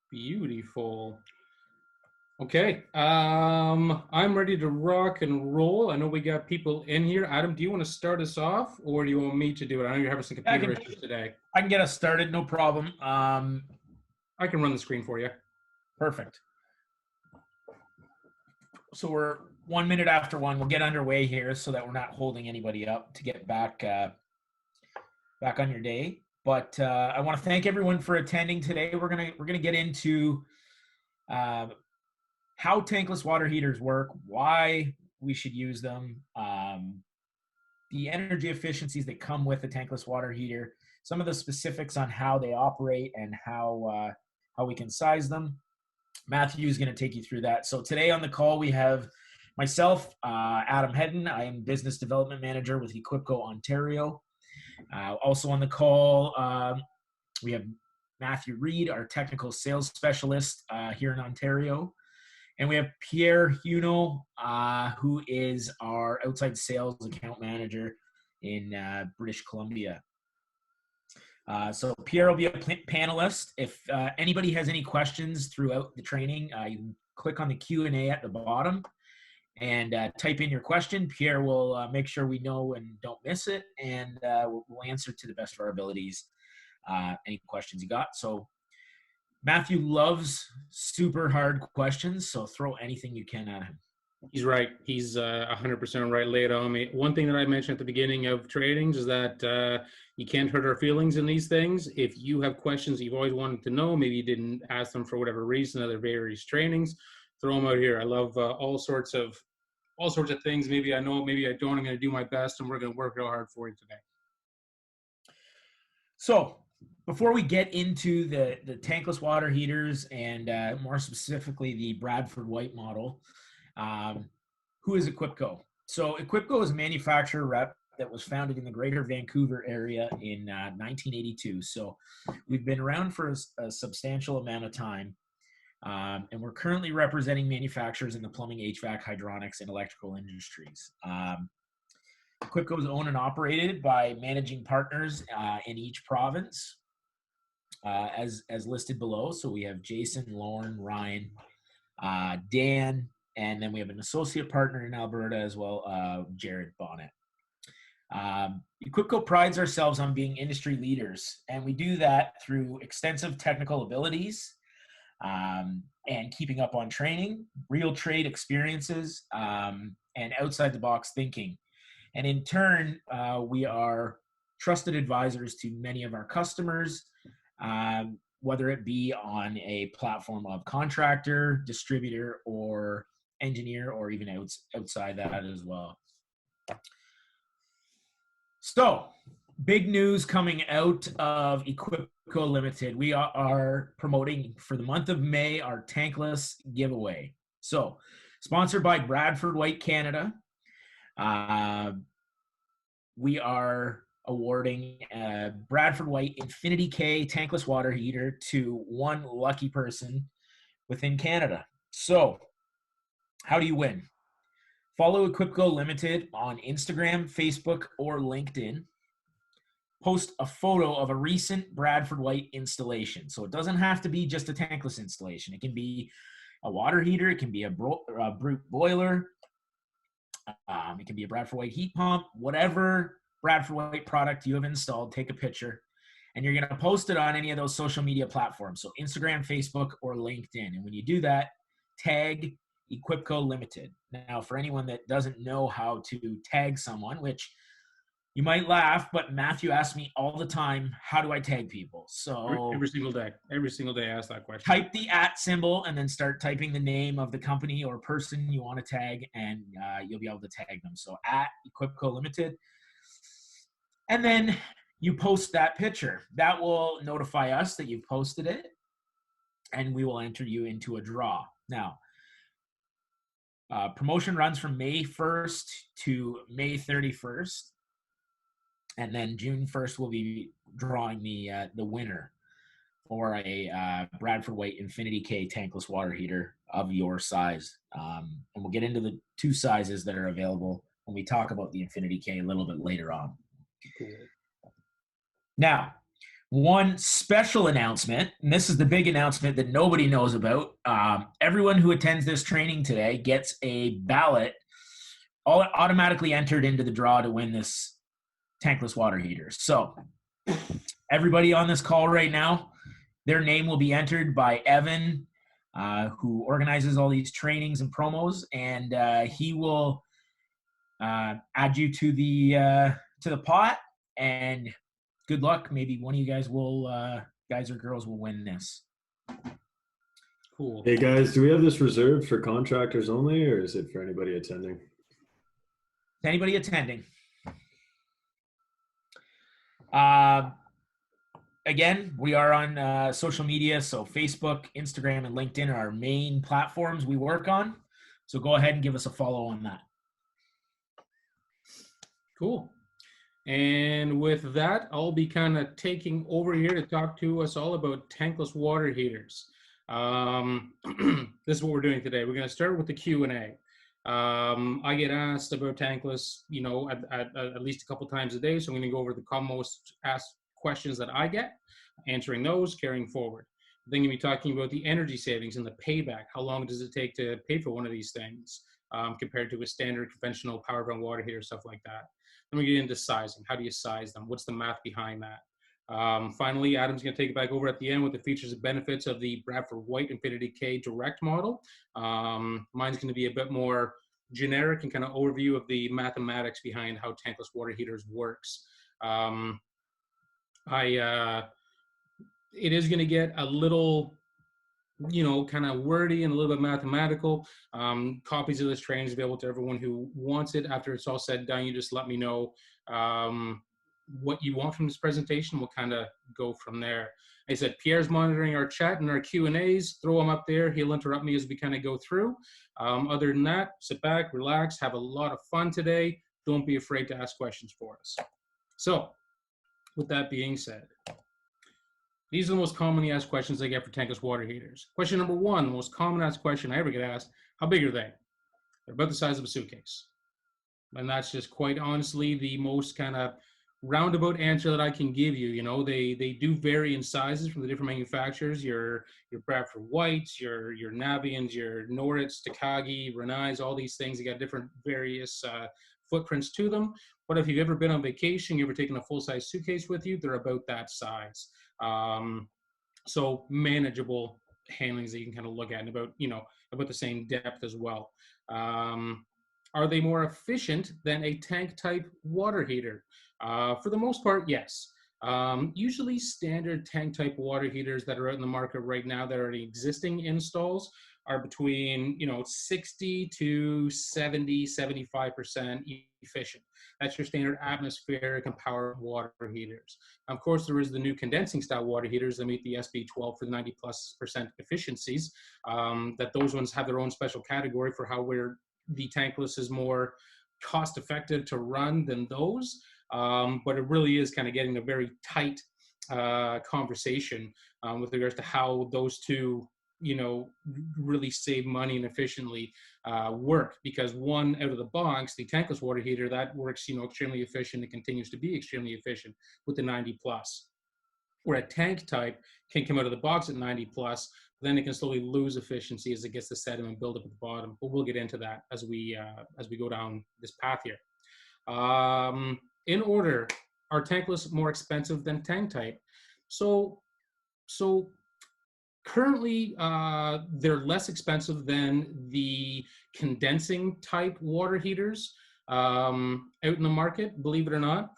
Beautiful. Okay. I'm ready to rock and roll. I know we got people in here. Adam, do you want to start us off, or do you want me to do it? I know you're having some I computer can issues today. I can get us started, no problem. I can run the screen for you. Perfect. So we're 1 minute after one. We'll get underway here so that we're not holding anybody up to get back on your day. But I want to thank everyone for attending today. We're gonna get into uh, how tankless water heaters work, why we should use them, the energy efficiencies that come with a tankless water heater, some of the specifics on how they operate and how we can size them. Matthew is going to take you through that. So today on the call we have myself, Adam Hedden. I am Business Development Manager with Equipco Ontario. Also on the call we have Matthew Reed, our Technical Sales Specialist here in Ontario. And we have Pierre Huno, who is our outside sales account manager in British Columbia. So Pierre will be a panelist. If anybody has any questions throughout the training, you can click on the Q&A at the bottom and type in your question. Pierre will make sure we know and don't miss it, and we'll answer to the best of our abilities any questions you got. So Matthew loves super hard questions, so throw anything you can at him. He's right. He's 100% right. Lay it on me. One thing that I mentioned at the beginning of trainings is that you can't hurt our feelings in these things. If you have questions you've always wanted to know, maybe you didn't ask them for whatever reason, other various trainings, throw them out here. I love all sorts of things. Maybe I know, maybe I don't. I'm going to do my best, and we're going to work real hard for you today. So before we get into the tankless water heaters and more specifically the BradfordWhite model, who is Equipco? So Equipco is a manufacturer rep that was founded in the Greater Vancouver area in 1982. So we've been around for a substantial amount of time. And we're currently representing manufacturers in the plumbing, HVAC, hydronics, and electrical industries. Equipco is owned and operated by managing partners in each province, as listed below. So we have Jason, Lauren, Ryan, Dan, and then we have an associate partner in Alberta as well, Jared Bonnet. Equipco prides ourselves on being industry leaders, and we do that through extensive technical abilities and keeping up on training, real trade experiences, and outside the box thinking. And in turn, we are trusted advisors to many of our customers, whether it be on a platform of contractor, distributor, or engineer, or even outside that as well. So, big news coming out of Equipco Limited. We are promoting for the month of May our tankless giveaway. So, sponsored by BradfordWhite Canada, we are awarding a BradfordWhite Infinity K tankless water heater to one lucky person within Canada. So, how do you win? Follow Equipco Limited on Instagram, Facebook, or LinkedIn. Post a photo of a recent BradfordWhite installation. So it doesn't have to be just a tankless installation. It can be a water heater. It can be a brute boiler. It can be a BradfordWhite heat pump. Whatever BradfordWhite product you have installed, take a picture. And you're going to post it on any of those social media platforms. So Instagram, Facebook, or LinkedIn. And when you do that, tag Equipco Limited. Now, for anyone that doesn't know how to tag someone, which you might laugh, but Matthew asks me all the time, how do I tag people? So every single day I ask that question. Type the @ symbol and then start typing the name of the company or person you want to tag, and you'll be able to tag them. So @Equipco Limited. And then you post that picture. That will notify us that you've posted it, and we will enter you into a draw. Now, promotion runs from May 1st to May 31st. And then June 1st, we'll be drawing the winner for a BradfordWhite Infinity K tankless water heater of your size. And we'll get into the two sizes that are available when we talk about the Infinity K a little bit later on. Cool. Now, One special announcement, and this is the big announcement that nobody knows about. Everyone who attends this training today gets a ballot all automatically entered into the draw to win this tankless water heater. So everybody on this call right now, their name will be entered by Evan, who organizes all these trainings and promos, and he will add you to the pot. And good luck. Maybe one of you guys guys or girls will win this. Cool. Hey guys, do we have this reserved for contractors only, or is it for anybody attending? Anybody attending? Again, we are on social media, so Facebook, Instagram, and LinkedIn are our main platforms we work on. So go ahead and give us a follow on that. Cool. And with that, I'll be kind of taking over here to talk to us all about tankless water heaters. This is what we're doing today. We're going to start with the Q&A. I get asked about tankless, at least a couple times a day. So I'm going to go over the most asked questions that I get, answering those, carrying forward. Then going to be talking about the energy savings and the payback. How long does it take to pay for one of these things compared to a standard conventional power plant water heater, stuff like that. Then we get into sizing. How do you size them? What's the math behind that? Finally, Adam's going to take it back over at the end with the features and benefits of the BradfordWhite Infinity K Direct model. Mine's going to be a bit more generic and kind of overview of the mathematics behind how tankless water heaters works. It is going to get a little, kind of wordy and a little bit mathematical. Copies of this training is available to everyone who wants it. After it's all said and done, you just let me know what you want from this presentation. We'll kind of go from there. I said, Pierre's monitoring our chat and our Q&As. Throw him up there. He'll interrupt me as we kind of go through. Other than that, sit back, relax, have a lot of fun today. Don't be afraid to ask questions for us. So, with that being said, these are the most commonly asked questions I get for tankless water heaters. Question number one, the most common asked question I ever get asked, how big are they? They're about the size of a suitcase. And that's just quite honestly the most kind of roundabout answer that I can give you. They do vary in sizes from the different manufacturers. Your BradfordWhites, your Navians, your Norits, Takagi, Renais, all these things. They got different various footprints to them. But if you've ever been on vacation, you've ever taken a full-size suitcase with you, they're about that size. So manageable handlings that you can kind of look at, and about the same depth as well. Are they more efficient than a tank type water heater? For the most part, yes. Usually standard tank type water heaters that are out in the market right now that are existing installs are between 60 to 70, 75% efficient. That's your standard atmospheric and power water heaters. Of course, there is the new condensing style water heaters that meet the SB12 for the 90+% efficiencies. That those ones have their own special category for how the tankless is more cost effective to run than those. But it really is kind of getting a very tight conversation with regards to how those two really save money and efficiently work, because one out of the box, the tankless water heater, that works extremely efficient and continues to be extremely efficient with the 90+. Where a tank type can come out of the box at 90+, then it can slowly lose efficiency as it gets the sediment build up at the bottom. But we'll get into that as we go down this path here. In order, are tankless more expensive than tank type? So currently, they're less expensive than the condensing type water heaters out in the market, believe it or not.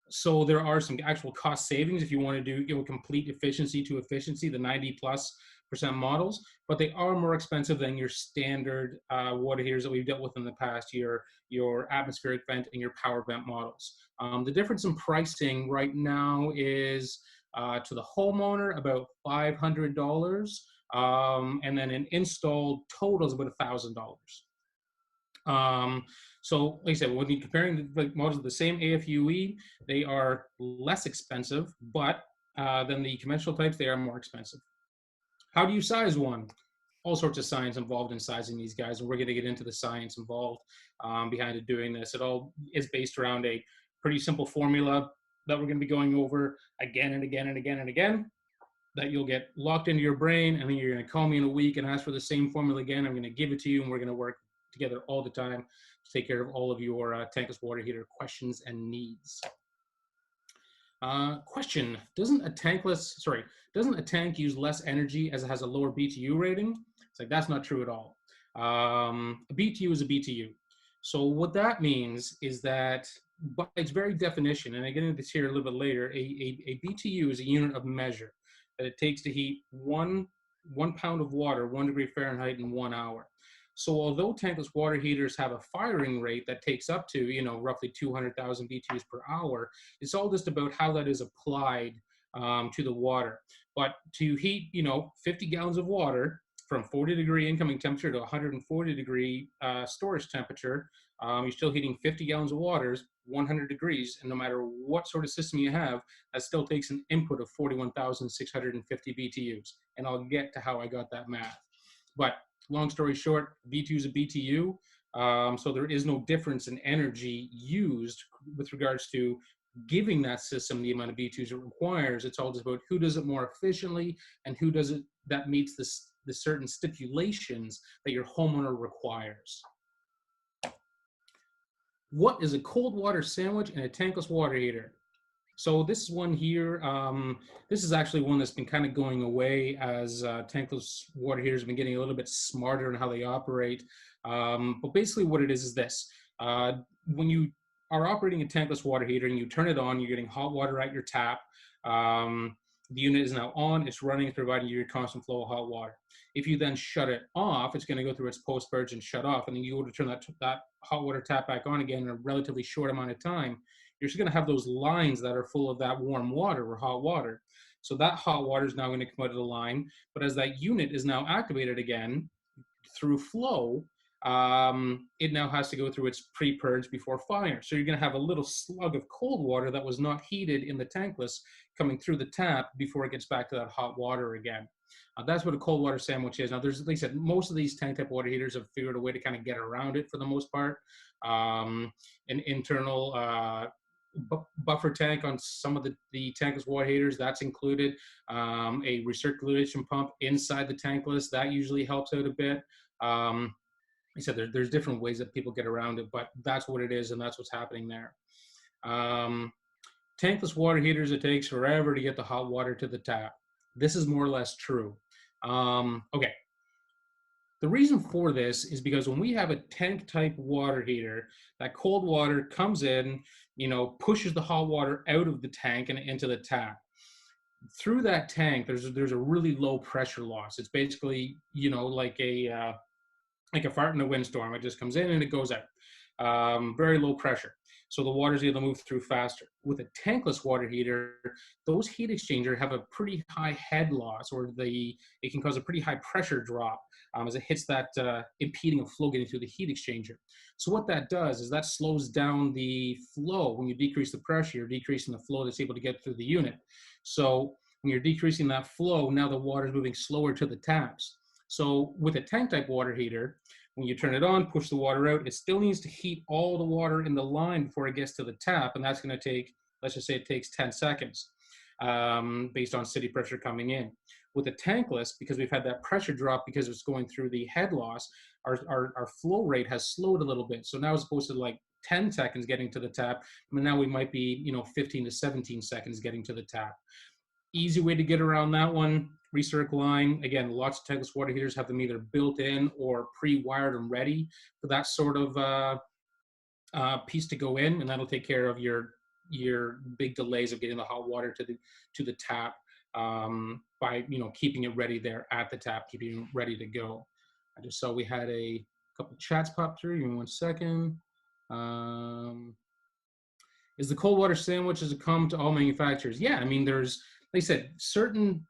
So there are some actual cost savings if you want to do complete efficiency to efficiency, the 90+% models, but they are more expensive than your standard water heaters that we've dealt with in the past, your atmospheric vent and your power vent models. The difference in pricing right now is to the homeowner about $500, and then an install total is about $1,000. So like I said, when you're comparing the models of the same AFUE, they are less expensive, but than the conventional types, they are more expensive. How do you size one? All sorts of science involved in sizing these guys, and we're going to get into the science involved behind doing this. It all is based around a pretty simple formula that we're going to be going over again and again and again and again, that you'll get locked into your brain, and then you're going to call me in a week and ask for the same formula again. I'm going to give it to you, and we're going to work together all the time to take care of all of your tankless water heater questions and needs. Question: doesn't a tank use less energy as it has a lower BTU rating? It's like, that's not true at all. A BTU is a BTU. So what that means is that, by its very definition, and I get into this here a little bit later, a BTU is a unit of measure that it takes to heat one pound of water, 1 degree Fahrenheit, in 1 hour. So although tankless water heaters have a firing rate that takes up to, you know, roughly 200,000 BTUs per hour, it's all just about how that is applied to the water. But to heat, you know, 50 gallons of water from 40 degree incoming temperature to 140 degree storage temperature, you're still heating 50 gallons of water, 100 degrees, and no matter what sort of system you have, that still takes an input of 41,650 BTUs. And I'll get to how I got that math. But long story short, BTU is a BTU, so there is no difference in energy used with regards to giving that system the amount of BTUs it requires. It's all just about who does it more efficiently and who does it that meets the certain stipulations that your homeowner requires. What is a cold water sandwich and a tankless water heater? So this is one here. This is actually one that's been kind of going away as tankless water heaters have been getting a little bit smarter in how they operate. But basically what it is this. When you are operating a tankless water heater and you turn it on, you're getting hot water at your tap. The unit is now on, it's running, it's providing you a constant flow of hot water. If you then shut it off, it's going to go through its post-purge and shut off, and then you go to turn that hot water tap back on again in a relatively short amount of time. You're just going to have those lines that are full of that warm water or hot water. So that hot water is now going to come out of the line, but as that unit is now activated again through flow, it now has to go through its pre-purge before fire. So you're going to have a little slug of cold water that was not heated in the tankless coming through the tap before it gets back to that hot water again. That's what a cold water sandwich is. Now, there's, like I said, most of these tank type water heaters have figured a way to kind of get around it for the most part. An internal buffer tank on some of the tankless water heaters, that's included. A recirculation pump inside the tankless, that usually helps out a bit. I said there's different ways that people get around it, but that's what it is, and that's what's happening there. Tankless water heaters, it takes forever to get the hot water to the tap. This is more or less true. Okay. The reason for this is because when we have a tank type water heater, that cold water comes in, you know, pushes the hot water out of the tank and into the tap. Through that tank, there's a really low pressure loss. It's basically, you know, like a fart in a windstorm. It just comes in and it goes out. Very low pressure. So the water's able to move through faster. With a tankless water heater, those heat exchangers have a pretty high head loss, or it can cause a pretty high pressure drop as it hits that impeding of flow getting through the heat exchanger. So what that does is that slows down the flow. When you decrease the pressure, you're decreasing the flow that's able to get through the unit. So when you're decreasing that flow, now the water is moving slower to the taps. So with a tank type water heater, when you turn it on, push the water out, it still needs to heat all the water in the line before it gets to the tap, and that's going to take, let's just say it takes 10 seconds based on city pressure coming in. With a tankless, because we've had that pressure drop because it's going through the head loss, our flow rate has slowed a little bit. So now it's opposed to like 10 seconds getting to the tap, but now we might be, you know, 15 to 17 seconds getting to the tap. Easy way to get around that one, recirc line. Again, lots of tankless water heaters have them either built in or pre-wired and ready for that sort of piece to go in, and that'll take care of your big delays of getting the hot water to the tap by, you know, keeping it ready there at the tap, keeping it ready to go. I just saw we had a couple chats pop through. Give me 1 second. Is the cold water sandwich, does it come to all manufacturers? Yeah, I mean, there's, like I said, certain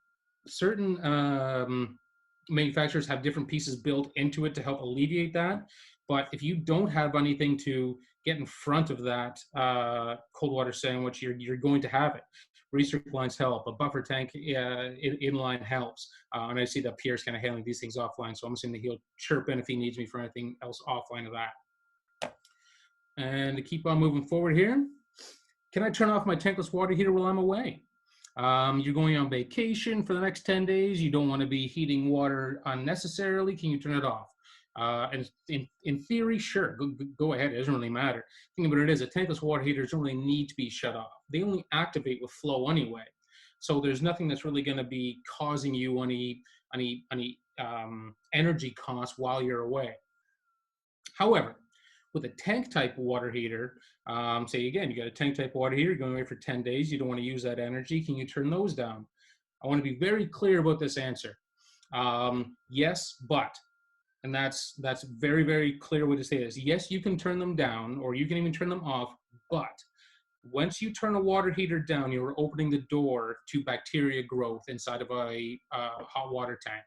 manufacturers have different pieces built into it to help alleviate that. But if you don't have anything to get in front of that cold water sandwich, you're going to have it. Recirc lines help. A buffer tank inline helps. And I see that Pierre's kind of handling these things offline, so I'm assuming that he'll chirp in if he needs me for anything else offline of that. And to keep on moving forward here, can I turn off my tankless water heater while I'm away? You're going on vacation for the next 10 days. You don't want to be heating water unnecessarily. Can you turn it off? And in theory, sure, go ahead. It doesn't really matter. The thing about it is, a tankless water heaters don't really need to be shut off. They only activate with flow anyway. So there's nothing that's really going to be causing you any energy costs while you're away. However, with a tank type water heater, say again, you got a tank type water heater, you're going away for 10 days, you don't want to use that energy, can you turn those down? I want to be very clear about this answer. Yes, but, and that's very, very clear way to say this. Yes, you can turn them down, or you can even turn them off, but once you turn a water heater down, you're opening the door to bacteria growth inside of a hot water tank.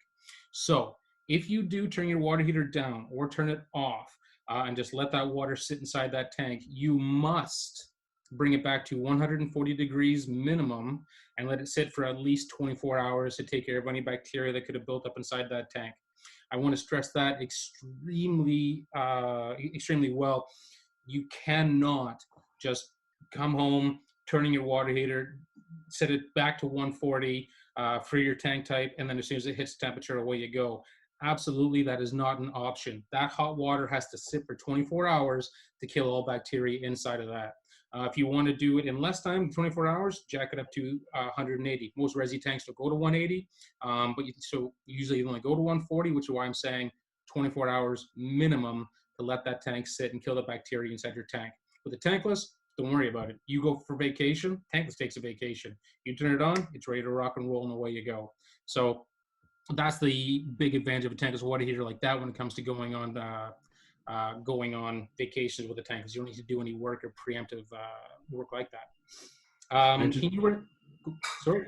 So if you do turn your water heater down or turn it off, and just let that water sit inside that tank, you must bring it back to 140 degrees minimum and let it sit for at least 24 hours to take care of any bacteria that could have built up inside that tank. I want to stress that extremely well. You cannot just come home, turning your water heater, set it back to 140 for your tank type, and then as soon as it hits temperature, away you go. Absolutely, that is not an option. That hot water has to sit for 24 hours to kill all bacteria inside of that. If you want to do it in less time, 24 hours, jack it up to 180. Most resi tanks will go to 180, but so usually you only go to 140, which is why I'm saying 24 hours minimum to let that tank sit and kill the bacteria inside your tank. With the tankless, don't worry about it. You go for vacation, tankless takes a vacation. You turn it on, it's ready to rock and roll, and away you go. So that's the big advantage of a tankless water heater like that when it comes to going on vacations with a tank, because you don't need to do any work or preemptive work like that. Can you? Sorry,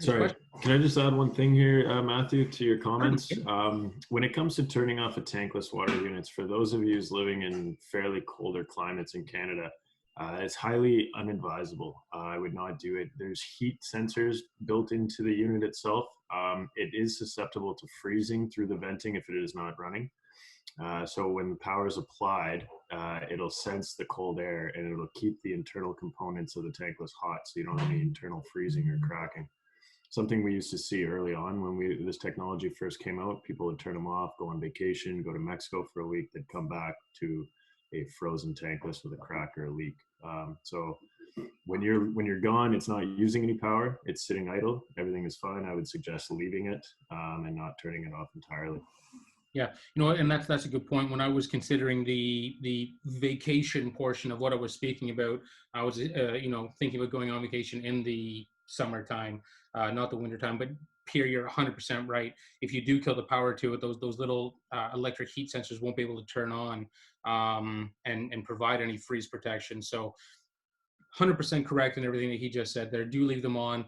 can I just add one thing here, Matthew, to your comments? When it comes to turning off a tankless water units, for those of you who's living in fairly colder climates in Canada, it's highly unadvisable. I would not do it. There's heat sensors built into the unit itself. It is susceptible to freezing through the venting if it is not running. So when the power is applied, it'll sense the cold air and it'll keep the internal components of the tankless hot, so you don't have any internal freezing or cracking. Something we used to see early on when this technology first came out, people would turn them off, go on vacation, go to Mexico for a week, they'd come back to a frozen tankless with a crack or a leak. So when you're gone, it's not using any power, it's sitting idle, everything is fine. I would suggest leaving it and not turning it off entirely. Yeah, and that's a good point. When I was considering the vacation portion of what I was speaking about, I was thinking about going on vacation in the summertime, not the wintertime. But Pierre, you're 100% right. If you do kill the power to it, those little electric heat sensors won't be able to turn on and provide any freeze protection. So 100% correct in everything that he just said there. Do leave them on,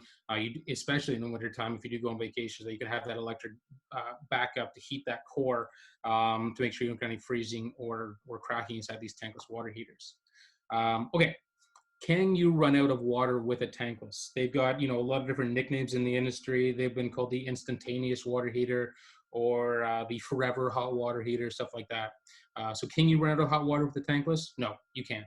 especially in the wintertime if you do go on vacation, so you can have that electric backup to heat that core to make sure you don't get any freezing or cracking inside these tankless water heaters. Okay, can you run out of water with a tankless? They've got, a lot of different nicknames in the industry. They've been called the instantaneous water heater or the forever hot water heater, stuff like that. So can you run out of hot water with the tankless? No, you can't.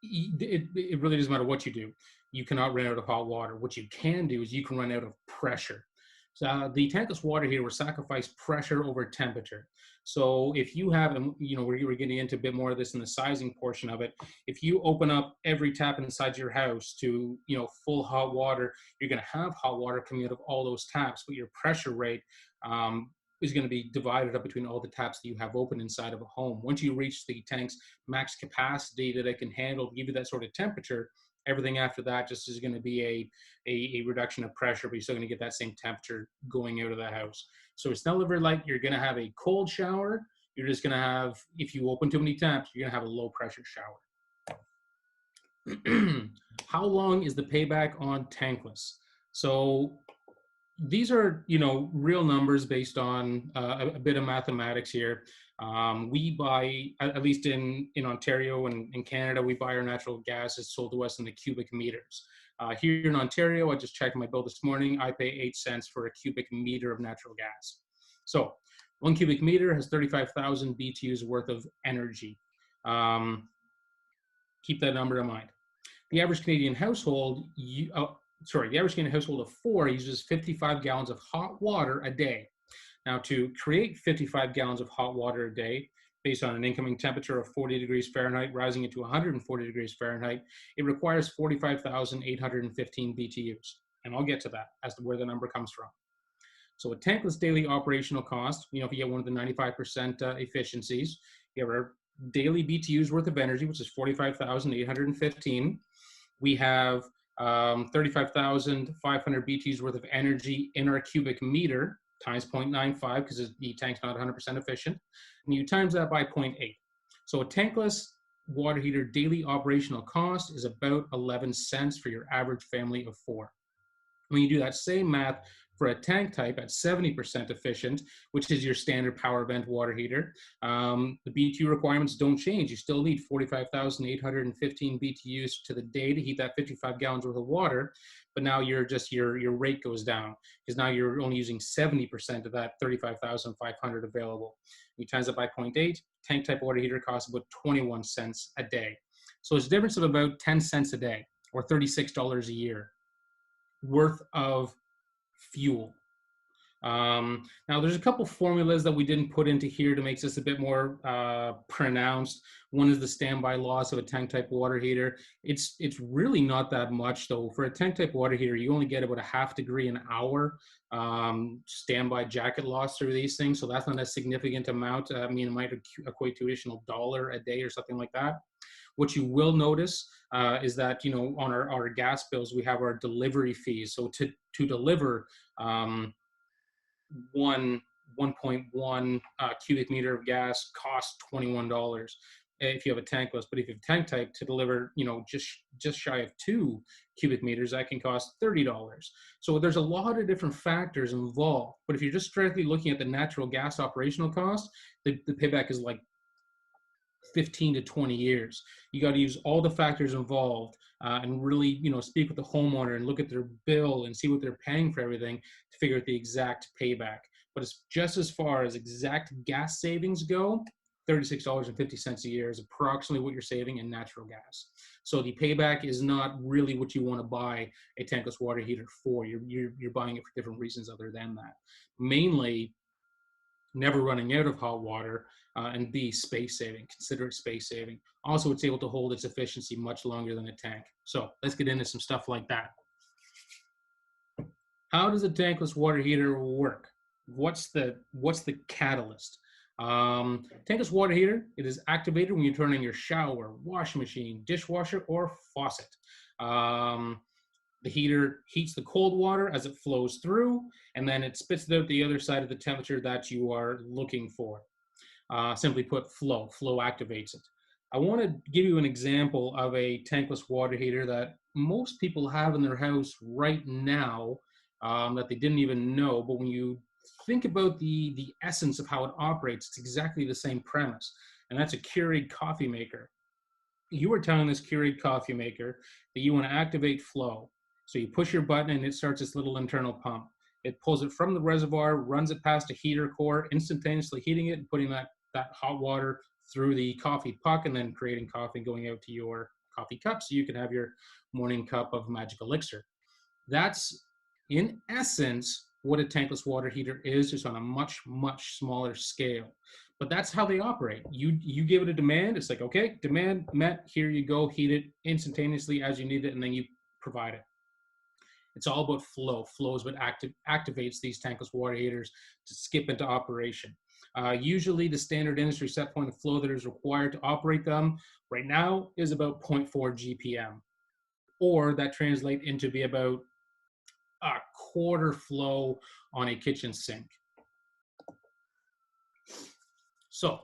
It really doesn't matter what you do. You cannot run out of hot water. What you can do is you can run out of pressure. So the tankless water heater will sacrifice pressure over temperature. So if you have, and we're getting into a bit more of this in the sizing portion of it. If you open up every tap inside your house to full hot water, you're going to have hot water coming out of all those taps, but your pressure rate is going to be divided up between all the taps that you have open inside of a home. Once you reach the tank's max capacity that it can handle to give you that sort of temperature, everything after that just is going to be a reduction of pressure, but you're still going to get that same temperature going out of the house. So it's not ever like you're going to have a cold shower. You're just going to have, if you open too many taps, you're going to have a low pressure shower. How long is the payback on tankless? So these are, real numbers based on a bit of mathematics here. We buy, at least in Ontario and in Canada, we buy our natural gas. It's sold to us in the cubic meters. Here in Ontario, I just checked my bill this morning. I pay 8 cents for a cubic meter of natural gas. So 1 cubic meter has 35,000 BTUs worth of energy. Keep that number in mind. The average Canadian household, the average Canadian household of 4 uses 55 gallons of hot water a day. Now, to create 55 gallons of hot water a day, based on an incoming temperature of 40 degrees Fahrenheit, rising into 140 degrees Fahrenheit, it requires 45,815 BTUs. And I'll get to that as to where the number comes from. So a tankless daily operational cost, if you get one of the 95% efficiencies, you have our daily BTUs worth of energy, which is 45,815. We have 35,500 BTUs worth of energy in our cubic meter, times 0.95, because the tank's not 100% efficient, and you times that by 0.8. So a tankless water heater daily operational cost is about 11 cents for your average family of 4. When you do that same math for a tank type at 70% efficient, which is your standard power vent water heater, the BTU requirements don't change. You still need 45,815 BTUs to the day to heat that 55 gallons worth of water, but now your rate goes down because now you're only using 70% of that 35,500 available. You times it by 0.8, tank type water heater costs about 21 cents a day. So it's a difference of about 10 cents a day or $36 a year worth of fuel. Now there's a couple formulas that we didn't put into here to make this a bit more pronounced. One is the standby loss of a tank type water heater. It's really not that much though. For a tank type water heater, you only get about a ½ degree an hour standby jacket loss through these things. So that's not a significant amount. It might equate to additional $1 a day or something like that. What you will notice is that, on our gas bills, we have our delivery fees. So to deliver 1.1 cubic meter of gas costs $21 if you have a tankless. But if you have tank type, to deliver, just shy of 2 cubic meters, that can cost $30. So there's a lot of different factors involved. But if you're just strictly looking at the natural gas operational cost, the payback is like 15 to 20 years. You got to use all the factors involved and really, speak with the homeowner and look at their bill and see what they're paying for everything to figure out the exact payback. But it's just as far as exact gas savings go, $36.50 a year is approximately what you're saving in natural gas. So the payback is not really what you want to buy a tankless water heater for. You're buying it for different reasons other than that. Mainly, never running out of hot water, and B, space saving. Consider it space saving. Also, it's able to hold its efficiency much longer than a tank. So let's get into some stuff like that. How does a tankless water heater work? What's the catalyst? Tankless water heater, it is activated when you turn on your shower, washing machine, dishwasher, or faucet. The heater heats the cold water as it flows through, and then it spits it out the other side of the temperature that you are looking for. Simply put, flow. Flow activates it. I want to give you an example of a tankless water heater that most people have in their house right now that they didn't even know. But when you think about the essence of how it operates, it's exactly the same premise, and that's a Keurig coffee maker. You are telling this Keurig coffee maker that you want to activate flow. So you push your button and it starts this little internal pump. It pulls it from the reservoir, runs it past a heater core, instantaneously heating it and putting that hot water through the coffee puck and then creating coffee and going out to your coffee cup so you can have your morning cup of magic elixir. That's, in essence, what a tankless water heater is, just on a much, much smaller scale. But that's how they operate. You give it a demand, it's like, okay, demand met, here you go, heat it instantaneously as you need it, and then you provide it. It's all about flow. Flow is what activates these tankless water heaters to skip into operation. Usually the standard industry set point of flow that is required to operate them right now is about 0.4 GPM, or that translates into be about a quarter flow on a kitchen sink. So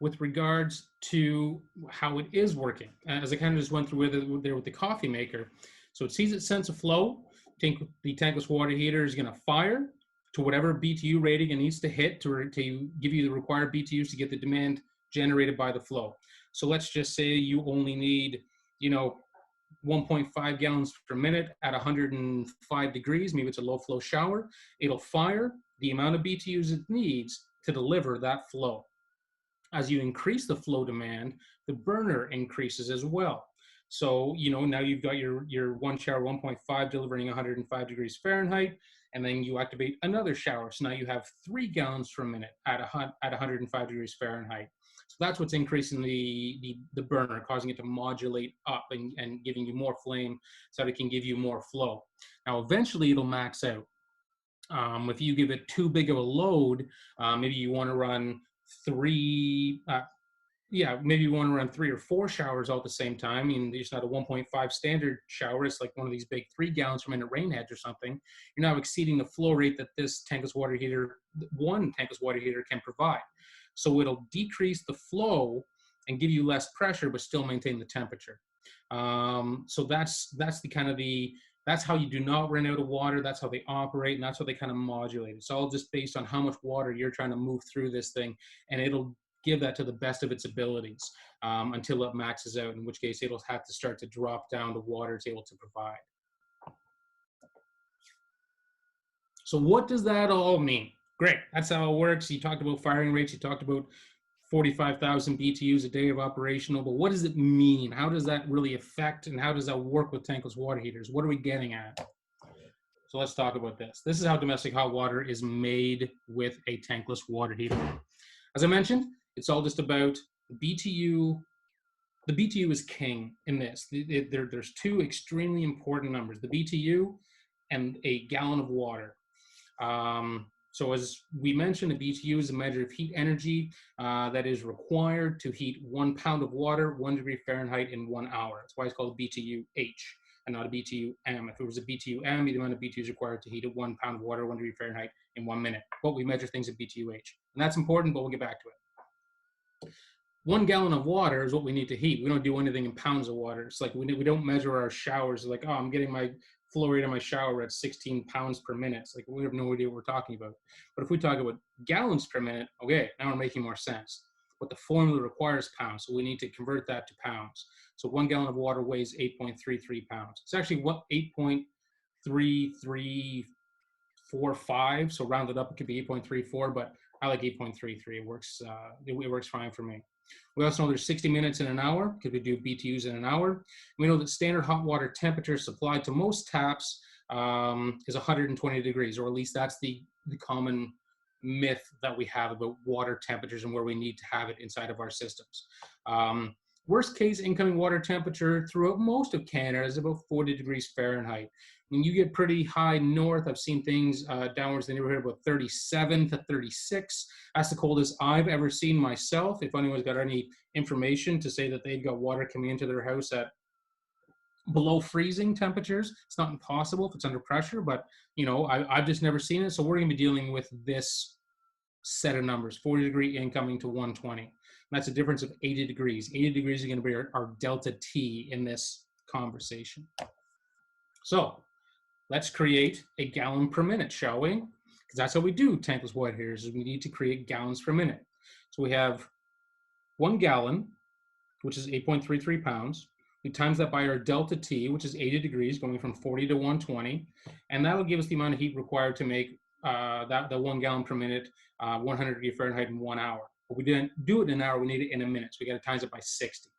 with regards to how it is working, as I kind of just went through with the coffee maker, so it sees its sense of flow. The tankless water heater is going to fire to whatever BTU rating it needs to hit to give you the required BTUs to get the demand generated by the flow. So let's just say you only need, 1.5 gallons per minute at 105 degrees. Maybe it's a low flow shower. It'll fire the amount of BTUs it needs to deliver that flow. As you increase the flow demand, the burner increases as well. So, now you've got your one shower 1.5 delivering 105 degrees Fahrenheit, and then you activate another shower. So now you have 3 gallons per minute at 105 degrees Fahrenheit. So that's what's increasing the burner, causing it to modulate up and giving you more flame so that it can give you more flow. Now, eventually it'll max out. If you give it too big of a load, maybe you want to run maybe you want to run 3 or 4 showers all at the same time. I mean, it's not a 1.5 standard shower. It's like one of these big 3 gallons per minute rain heads or something. You're now exceeding the flow rate that this tankless water heater, one tankless water heater can provide. So it'll decrease the flow and give you less pressure, but still maintain the temperature. So that's how you do not run out of water. That's how they operate, and that's how they kind of modulate. It's all just based on how much water you're trying to move through this thing, and it'll give that to the best of its abilities until it maxes out, in which case it'll have to start to drop down the water it's able to provide. So what does that all mean? Great, that's how it works. You talked about firing rates, you talked about 45,000 BTUs a day of operational, but what does it mean? How does that really affect, and how does that work with tankless water heaters? What are we getting at? So let's talk about this. This is how domestic hot water is made with a tankless water heater. As I mentioned, it's all just about BTU. The BTU is king in this. There's 2 extremely important numbers, the BTU and a gallon of water. So as we mentioned, a BTU is a measure of heat energy that is required to heat 1 pound of water, 1 degree Fahrenheit in 1 hour. That's why it's called a BTU-H and not a BTU-M. If it was a BTU-M, the amount of BTU is required to heat 1 pound of water, 1 degree Fahrenheit in 1 minute. But we measure things at BTU-H. And that's important, but we'll get back to it. 1 gallon of water is what we need to heat. We don't do anything in pounds of water. It's like we don't measure our showers like, oh, I'm getting my flow rate in my shower at 16 pounds per minute. It's like we have no idea what we're talking about. But if we talk about gallons per minute, okay, now we're making more sense. But the formula requires pounds, so we need to convert that to pounds. So 1 gallon of water weighs 8.33 pounds. It's actually 8.3345, so rounded up, it could be 8.34, but I like 8.33. It works fine for me. We also know there's 60 minutes in an hour, because we do BTUs in an hour. We know that standard hot water temperature supplied to most taps is 120 degrees, or at least that's the common myth that we have about water temperatures and where we need to have it inside of our systems. Worst case incoming water temperature throughout most of Canada is about 40 degrees Fahrenheit. When you get pretty high north, I've seen things downwards in the neighborhood about 37 to 36. That's the coldest I've ever seen myself. If anyone's got any information to say that they've got water coming into their house at below freezing temperatures, it's not impossible if it's under pressure, but I've just never seen it. So we're going to be dealing with this set of numbers, 40 degree incoming to 120. And that's a difference of 80 degrees. 80 degrees is going to be our delta T in this conversation. So let's create a gallon per minute, shall we? Because that's how we do tankless water heaters, is we need to create gallons per minute. So we have 1 gallon, which is 8.33 pounds. We times that by our delta T, which is 80 degrees, going from 40 to 120. And that'll give us the amount of heat required to make the 1 gallon per minute, 100 degree Fahrenheit in 1 hour. But we didn't do it in an hour, we need it in a minute. So we got to times it by 60.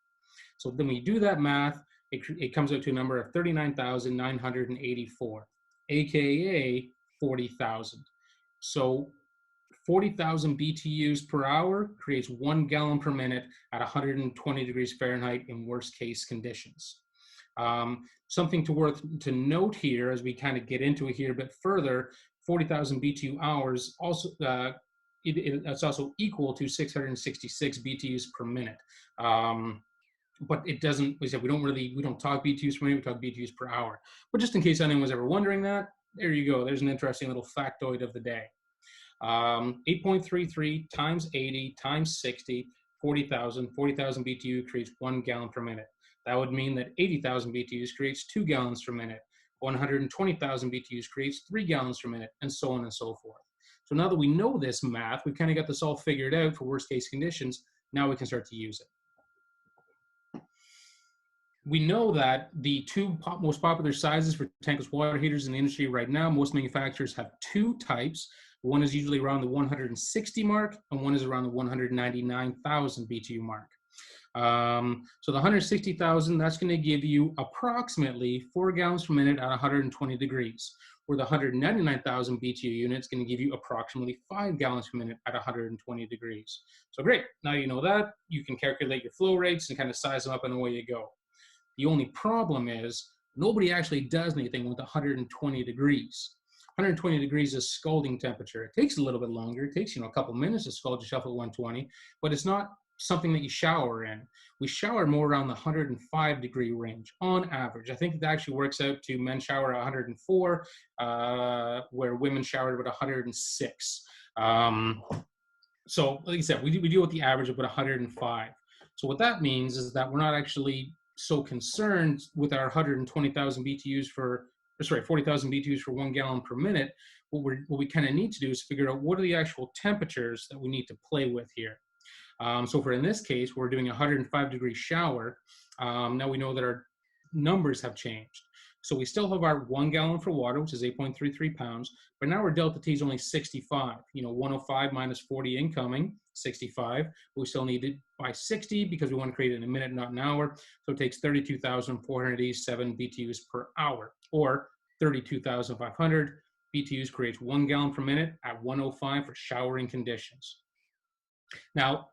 So then when you do that math, it comes out to a number of 39,984, AKA 40,000. So 40,000 BTUs per hour creates 1 gallon per minute at 120 degrees Fahrenheit in worst case conditions. Something to note here as we kind of get into it here a bit further, 40,000 BTU hours also, it's also equal to 666 BTUs per minute. But it doesn't, we don't talk BTUs per minute, we talk BTUs per hour. But just in case anyone was ever wondering that, there you go. There's an interesting little factoid of the day. 8.33 times 80 times 60, 40,000 BTU creates 1 gallon per minute. That would mean that 80,000 BTUs creates 2 gallons per minute. 120,000 BTUs creates 3 gallons per minute, and so on and so forth. So now that we know this math, we've kind of got this all figured out for worst case conditions. Now we can start to use it. We know that the 2 most popular sizes for tankless water heaters in the industry right now, most manufacturers have 2 types. One is usually around the 160 mark, and one is around the 199,000 BTU mark. So the 160,000, that's going to give you approximately 4 gallons per minute at 120 degrees, where the 199,000 BTU unit is going to give you approximately 5 gallons per minute at 120 degrees. So great, now you know that. You can calculate your flow rates and kind of size them up and away you go. The only problem is nobody actually does anything with 120 degrees. 120 degrees is scalding temperature. It takes a little bit longer. It takes, a couple minutes to scald yourself at 120, but it's not something that you shower in. We shower more around the 105 degree range on average. I think it actually works out to men shower at 104, where women shower at about 106. So like I said, we deal with the average of about 105. So what that means is that we're not actually so concerned with our 120,000 BTUs for, 40,000 BTUs for 1 gallon per minute. What we kind of need to do is figure out what are the actual temperatures that we need to play with here. So for in this case, we're doing a 105 degree shower. Now we know that our numbers have changed. So we still have our 1 gallon for water, which is 8.33 pounds, but now our delta T is only 65. 105 minus 40 incoming, 65. But we still need it by 60 because we want to create it in a minute, not an hour. So it takes 32,487 BTUs per hour, or 32,500 BTUs creates 1 gallon per minute at 105 for showering conditions. Now,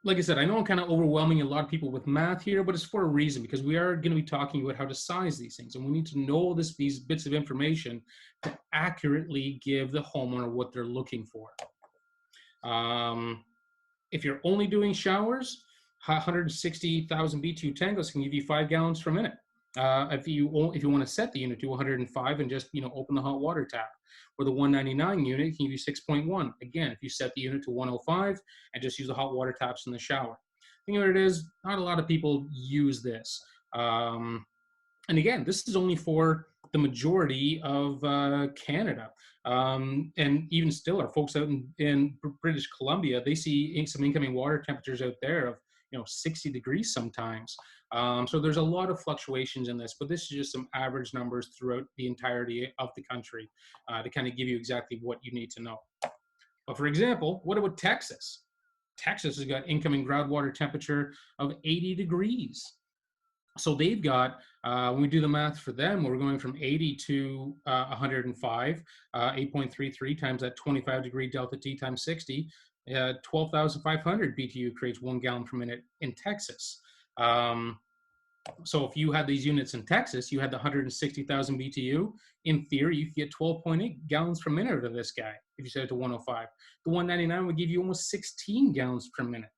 like I said, I know I'm kind of overwhelming a lot of people with math here, but it's for a reason, because we are going to be talking about how to size these things, and we need to know these bits of information to accurately give the homeowner what they're looking for. If you're only doing showers, 160,000 BTU tankless can give you 5 gallons per minute. If you want to set the unit to 105 and just open the hot water tap, or the 199 unit can give you 6.1. Again, if you set the unit to 105 and just use the hot water taps in the shower. The thing of it is, not a lot of people use this. And again, this is only for the majority of Canada. And even still, our folks out in British Columbia, they see some incoming water temperatures out there of 60 degrees sometimes. So there's a lot of fluctuations in this, but this is just some average numbers throughout the entirety of the country to kind of give you exactly what you need to know. But for example, what about Texas? Texas has got incoming groundwater temperature of 80 degrees. So they've got, when we do the math for them, we're going from 80 to 105, 8.33 times that 25 degree delta T times 60, 12,500 BTU creates 1 gallon per minute in Texas. So if you had these units in Texas, you had the 160,000 BTU. In theory, you could get 12.8 gallons per minute out of this guy if you set it to 105. The 199 would give you almost 16 gallons per minute.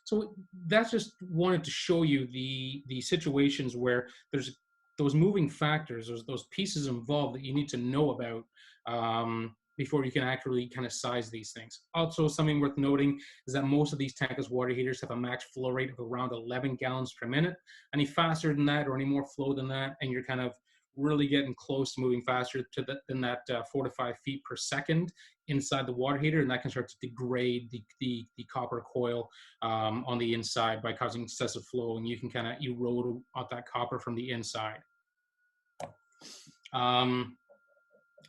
So that's just wanted to show you the situations where there's those moving factors, those pieces involved that you need to know about before you can accurately kind of size these things. Also, something worth noting is that most of these tankless water heaters have a max flow rate of around 11 gallons per minute. Any faster than that or any more flow than that, and you're kind of really getting close to moving faster than that 4 to 5 feet per second inside the water heater, and that can start to degrade the copper coil on the inside by causing excessive flow, and you can kind of erode out that copper from the inside.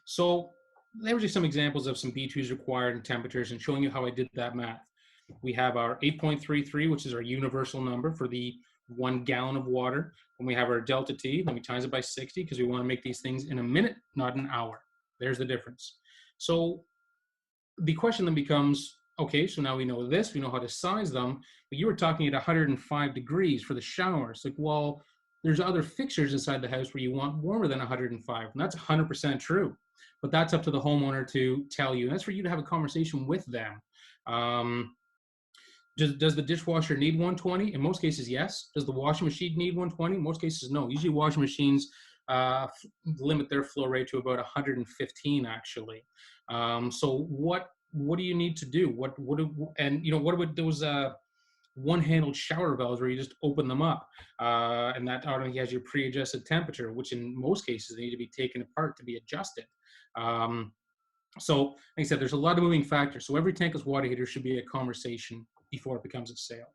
So there were just some examples of some BTUs required and temperatures, and showing you how I did that math. We have our 8.33, which is our universal number for the 1 gallon of water. And we have our delta T, then we times it by 60 because we want to make these things in a minute, not an hour. There's the difference. So the question then becomes, okay, so now we know this, we know how to size them, but you were talking at 105 degrees for the shower. It's like, well, there's other fixtures inside the house where you want warmer than 105, and that's 100% true. But that's up to the homeowner to tell you, and that's for you to have a conversation with them. Does the dishwasher need 120? In most cases, yes. Does the washing machine need 120? In most cases, no. Usually washing machines limit their flow rate to about 115, actually. So what do you need to do? What about those one-handled shower valves where you just open them up and that automatically has your pre-adjusted temperature, which in most cases they need to be taken apart to be adjusted. So like I said, there's a lot of moving factors. So every tankless water heater should be a conversation before it becomes a sale.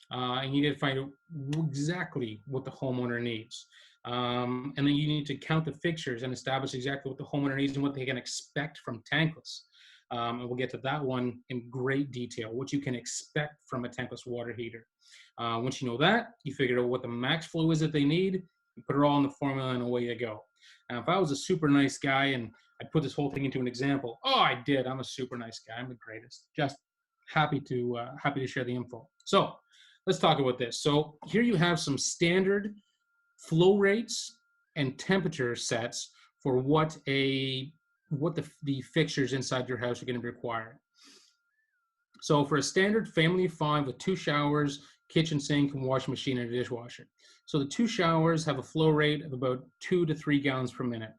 And you need to find out exactly what the homeowner needs. And then you need to count the fixtures and establish exactly what the homeowner needs and what they can expect from tankless. And we'll get to that one in great detail, what you can expect from a tankless water heater. Once you know that, you figure out what the max flow is that they need, you put it all in the formula and away you go. Now, if I was a super nice guy and I put this whole thing into an example, oh, I did. I'm a super nice guy. I'm the greatest. Just happy to share the info. So let's talk about this. So here you have some standard flow rates and temperature sets for what the fixtures inside your house are going to require. So for a standard family of 5 with 2 showers, kitchen sink, and washing machine and a dishwasher. So the 2 showers have a flow rate of about 2 to 3 gallons per minute.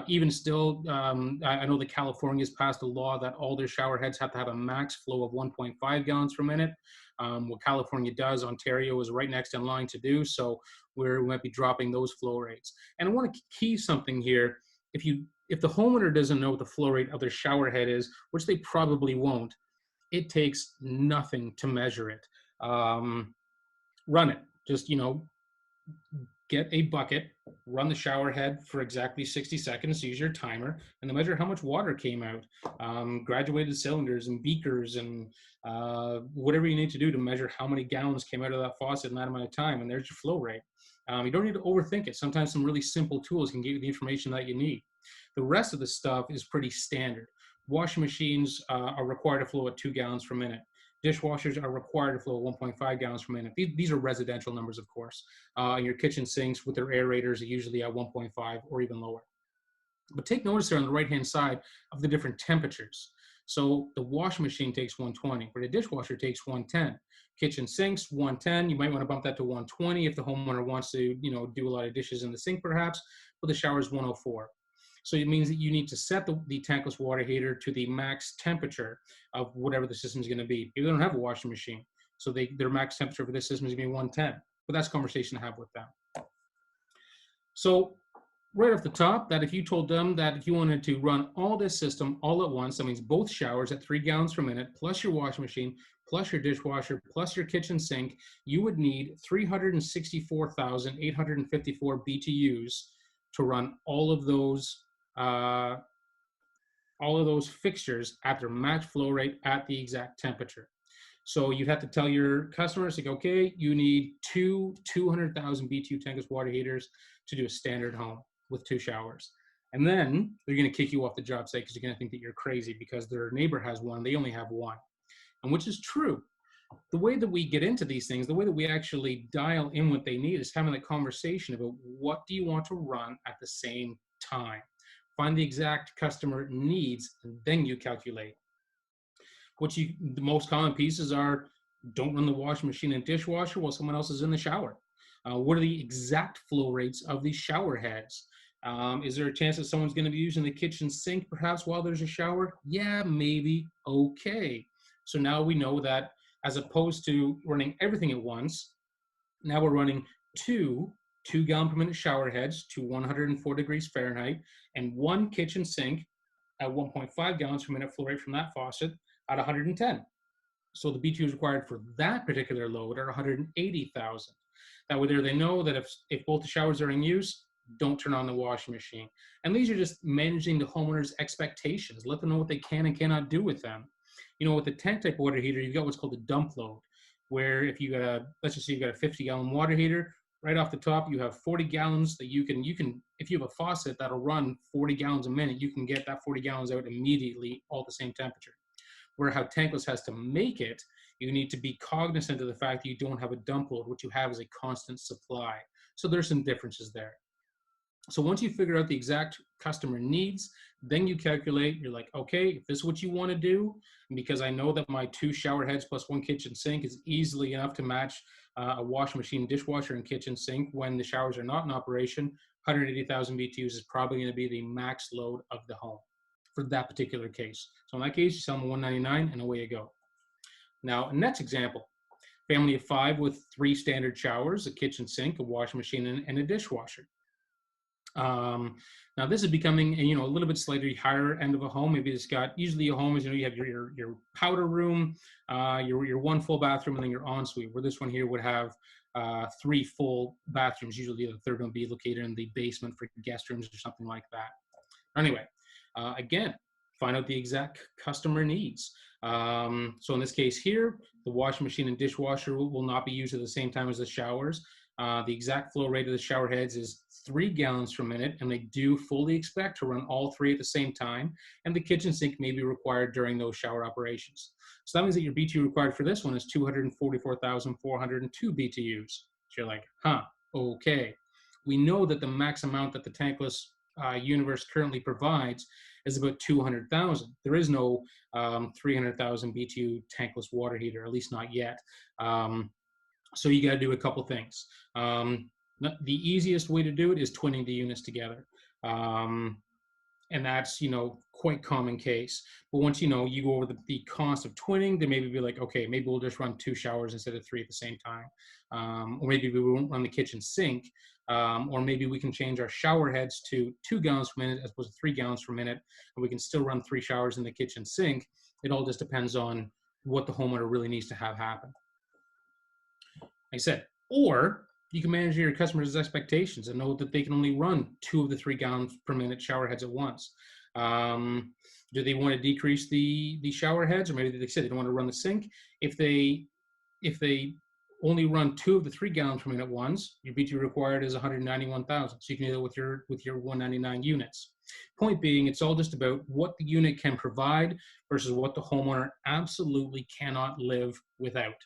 Even still, I know that California has passed a law that all their shower heads have to have a max flow of 1.5 gallons per minute. What California does, Ontario is right next in line to do, so we might be dropping those flow rates. And I want to key something here. If the homeowner doesn't know what the flow rate of their shower head is, which they probably won't, it takes nothing to measure it. Run it. Just, get a bucket, run the shower head for exactly 60 seconds, use your timer, and then measure how much water came out. Graduated cylinders and beakers and whatever you need to do to measure how many gallons came out of that faucet in that amount of time, and there's your flow rate. You don't need to overthink it. Sometimes some really simple tools can give you the information that you need. The rest of the stuff is pretty standard. Washing machines are required to flow at 2 gallons per minute. Dishwashers are required to flow 1.5 gallons per minute. These are residential numbers, of course. Your kitchen sinks with their aerators are usually at 1.5 or even lower. But take notice there on the right-hand side of the different temperatures. So the washing machine takes 120, but the dishwasher takes 110. Kitchen sinks 110. You might want to bump that to 120 if the homeowner wants to, do a lot of dishes in the sink, perhaps. But the shower is 104. So it means that you need to set the tankless water heater to the max temperature of whatever the system is going to be. They don't have a washing machine, so their max temperature for this system is going to be 110. But that's a conversation to have with them. So right off the top, that if you told them that if you wanted to run all this system all at once, that means both showers at 3 gallons per minute, plus your washing machine, plus your dishwasher, plus your kitchen sink, you would need 364,854 BTUs to run all of those fixtures at their max flow rate at the exact temperature. So you'd have to tell your customers, like, okay, you need 200,000 BTU tankless water heaters to do a standard home with 2 showers. And then they're going to kick you off the job site because you're going to think that you're crazy because their neighbor has one, they only have one. And which is true. The way that we get into these things, the way that we actually dial in what they need is having a conversation about what do you want to run at the same time. Find the exact customer needs, and then you calculate. The most common pieces are, don't run the washing machine and dishwasher while someone else is in the shower. What are the exact flow rates of these shower heads? Is there a chance that someone's going to be using the kitchen sink perhaps while there's a shower? Yeah, maybe. Okay. So now we know that as opposed to running everything at once, now we're running 2 gallon per minute shower heads to 104 degrees Fahrenheit and 1 kitchen sink at 1.5 gallons per minute flow rate from that faucet at 110. So the BTUs required for that particular load are 180,000. That way there they know that if both the showers are in use, don't turn on the washing machine. And these are just managing the homeowner's expectations. Let them know what they can and cannot do with them. With the tank type water heater, you've got what's called a dump load, where if you got let's just say you got a 50-gallon water heater, right off the top, you have 40 gallons that you can, if you have a faucet that'll run 40 gallons a minute, you can get that 40 gallons out immediately, all at the same temperature. Where how tankless has to make it, you need to be cognizant of the fact that you don't have a dump load. What you have is a constant supply. So there's some differences there. So once you figure out the exact customer needs, then you calculate, you're like, okay, if this is what you want to do, because I know that my 2 shower heads plus 1 kitchen sink is easily enough to match a washing machine, dishwasher, and kitchen sink when the showers are not in operation, 180,000 BTUs is probably going to be the max load of the home for that particular case. So in that case, you sell them 199 and away you go. Now, next example, family of 5 with 3 standard showers, a kitchen sink, a washing machine, and a dishwasher. Now this is becoming, a little bit slightly higher end of a home. Maybe it's got, usually a home is, you have your powder room, your 1 full bathroom, and then your ensuite, where this one here would have 3 full bathrooms. Usually the third one would be located in the basement for guest rooms or something like that. Anyway, again, find out the exact customer needs. So in this case here, the washing machine and dishwasher will not be used at the same time as the showers. The exact flow rate of the shower heads is 3 gallons per minute, and they do fully expect to run all 3 at the same time, and the kitchen sink may be required during those shower operations. So that means that your BTU required for this one is 244,402 BTUs. So you're like, huh, okay. We know that the max amount that the tankless universe currently provides is about 200,000. There is no 300,000 BTU tankless water heater, at least not yet. So you got to do a couple things. The easiest way to do it is twinning the units together. And that's, quite common case. But once, you go over the cost of twinning, then maybe be like, okay, maybe we'll just run 2 showers instead of 3 at the same time. Or maybe we won't run the kitchen sink. Or maybe we can change our shower heads to 2 gallons per minute as opposed to 3 gallons per minute. And we can still run 3 showers in the kitchen sink. It all just depends on what the homeowner really needs to have happen. Like I said, or you can manage your customers' expectations and know that they can only run 2 of the 3 gallons per minute shower heads at once. Do they want to decrease the shower heads, or maybe they said they don't want to run the sink? If they only run 2 of the 3 gallons per minute ones, your BTU required is 191,000. So you can do that with your 199 units. Point being, it's all just about what the unit can provide versus what the homeowner absolutely cannot live without.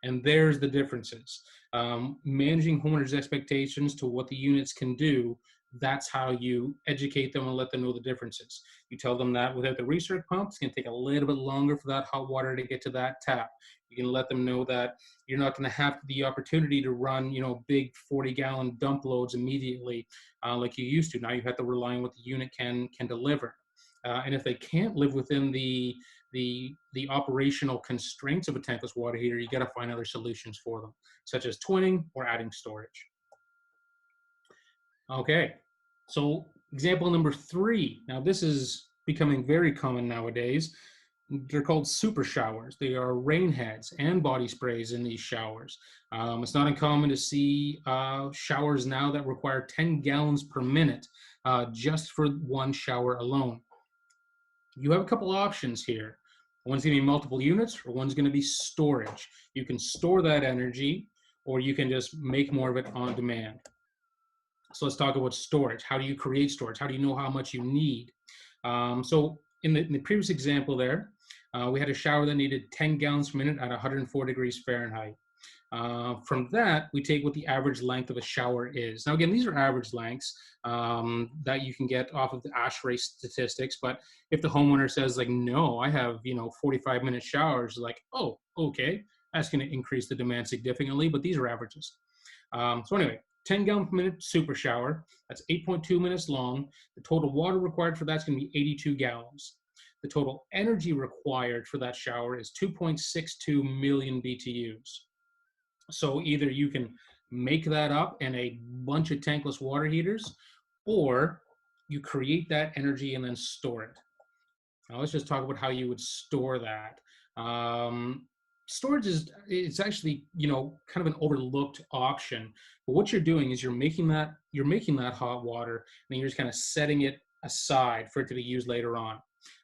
And there's the differences. Managing homeowners' expectations to what the units can do, that's how you educate them and let them know the differences. You tell them that without the recirc pump, it's going to take a little bit longer for that hot water to get to that tap. You can let them know that you're not going to have the opportunity to run, big 40-gallon dump loads immediately like you used to. Now you have to rely on what the unit can deliver. And if they can't live within the operational constraints of a tankless water heater, you got to find other solutions for them, such as twinning or adding storage. Okay, so example number 3. Now this is becoming very common nowadays. They're called super showers. They are rain heads and body sprays in these showers. It's not uncommon to see showers now that require 10 gallons per minute just for one shower alone. You have a couple options here. One's going to be multiple units, or one's going to be storage. You can store that energy, or you can just make more of it on demand. So let's talk about storage. How do you create storage? How do you know how much you need? So in the previous example there, we had a shower that needed 10 gallons per minute at 104 degrees Fahrenheit. From that, we take what the average length of a shower is. Now, again, these are average lengths that you can get off of the ASHRAE statistics. But if the homeowner says, like, no, I have, 45-minute showers, like, oh, okay, that's going to increase the demand significantly. But these are averages. So anyway, 10 gallon per minute super shower. That's 8.2 minutes long. The total water required for that's going to be 82 gallons. The total energy required for that shower is 2.62 million BTUs. So either you can make that up in a bunch of tankless water heaters, or you create that energy and then store it. Now let's just talk about how you would store that. Storage it's actually, kind of an overlooked option. But what you're doing is you're making that hot water, and then you're just kind of setting it aside for it to be used later on.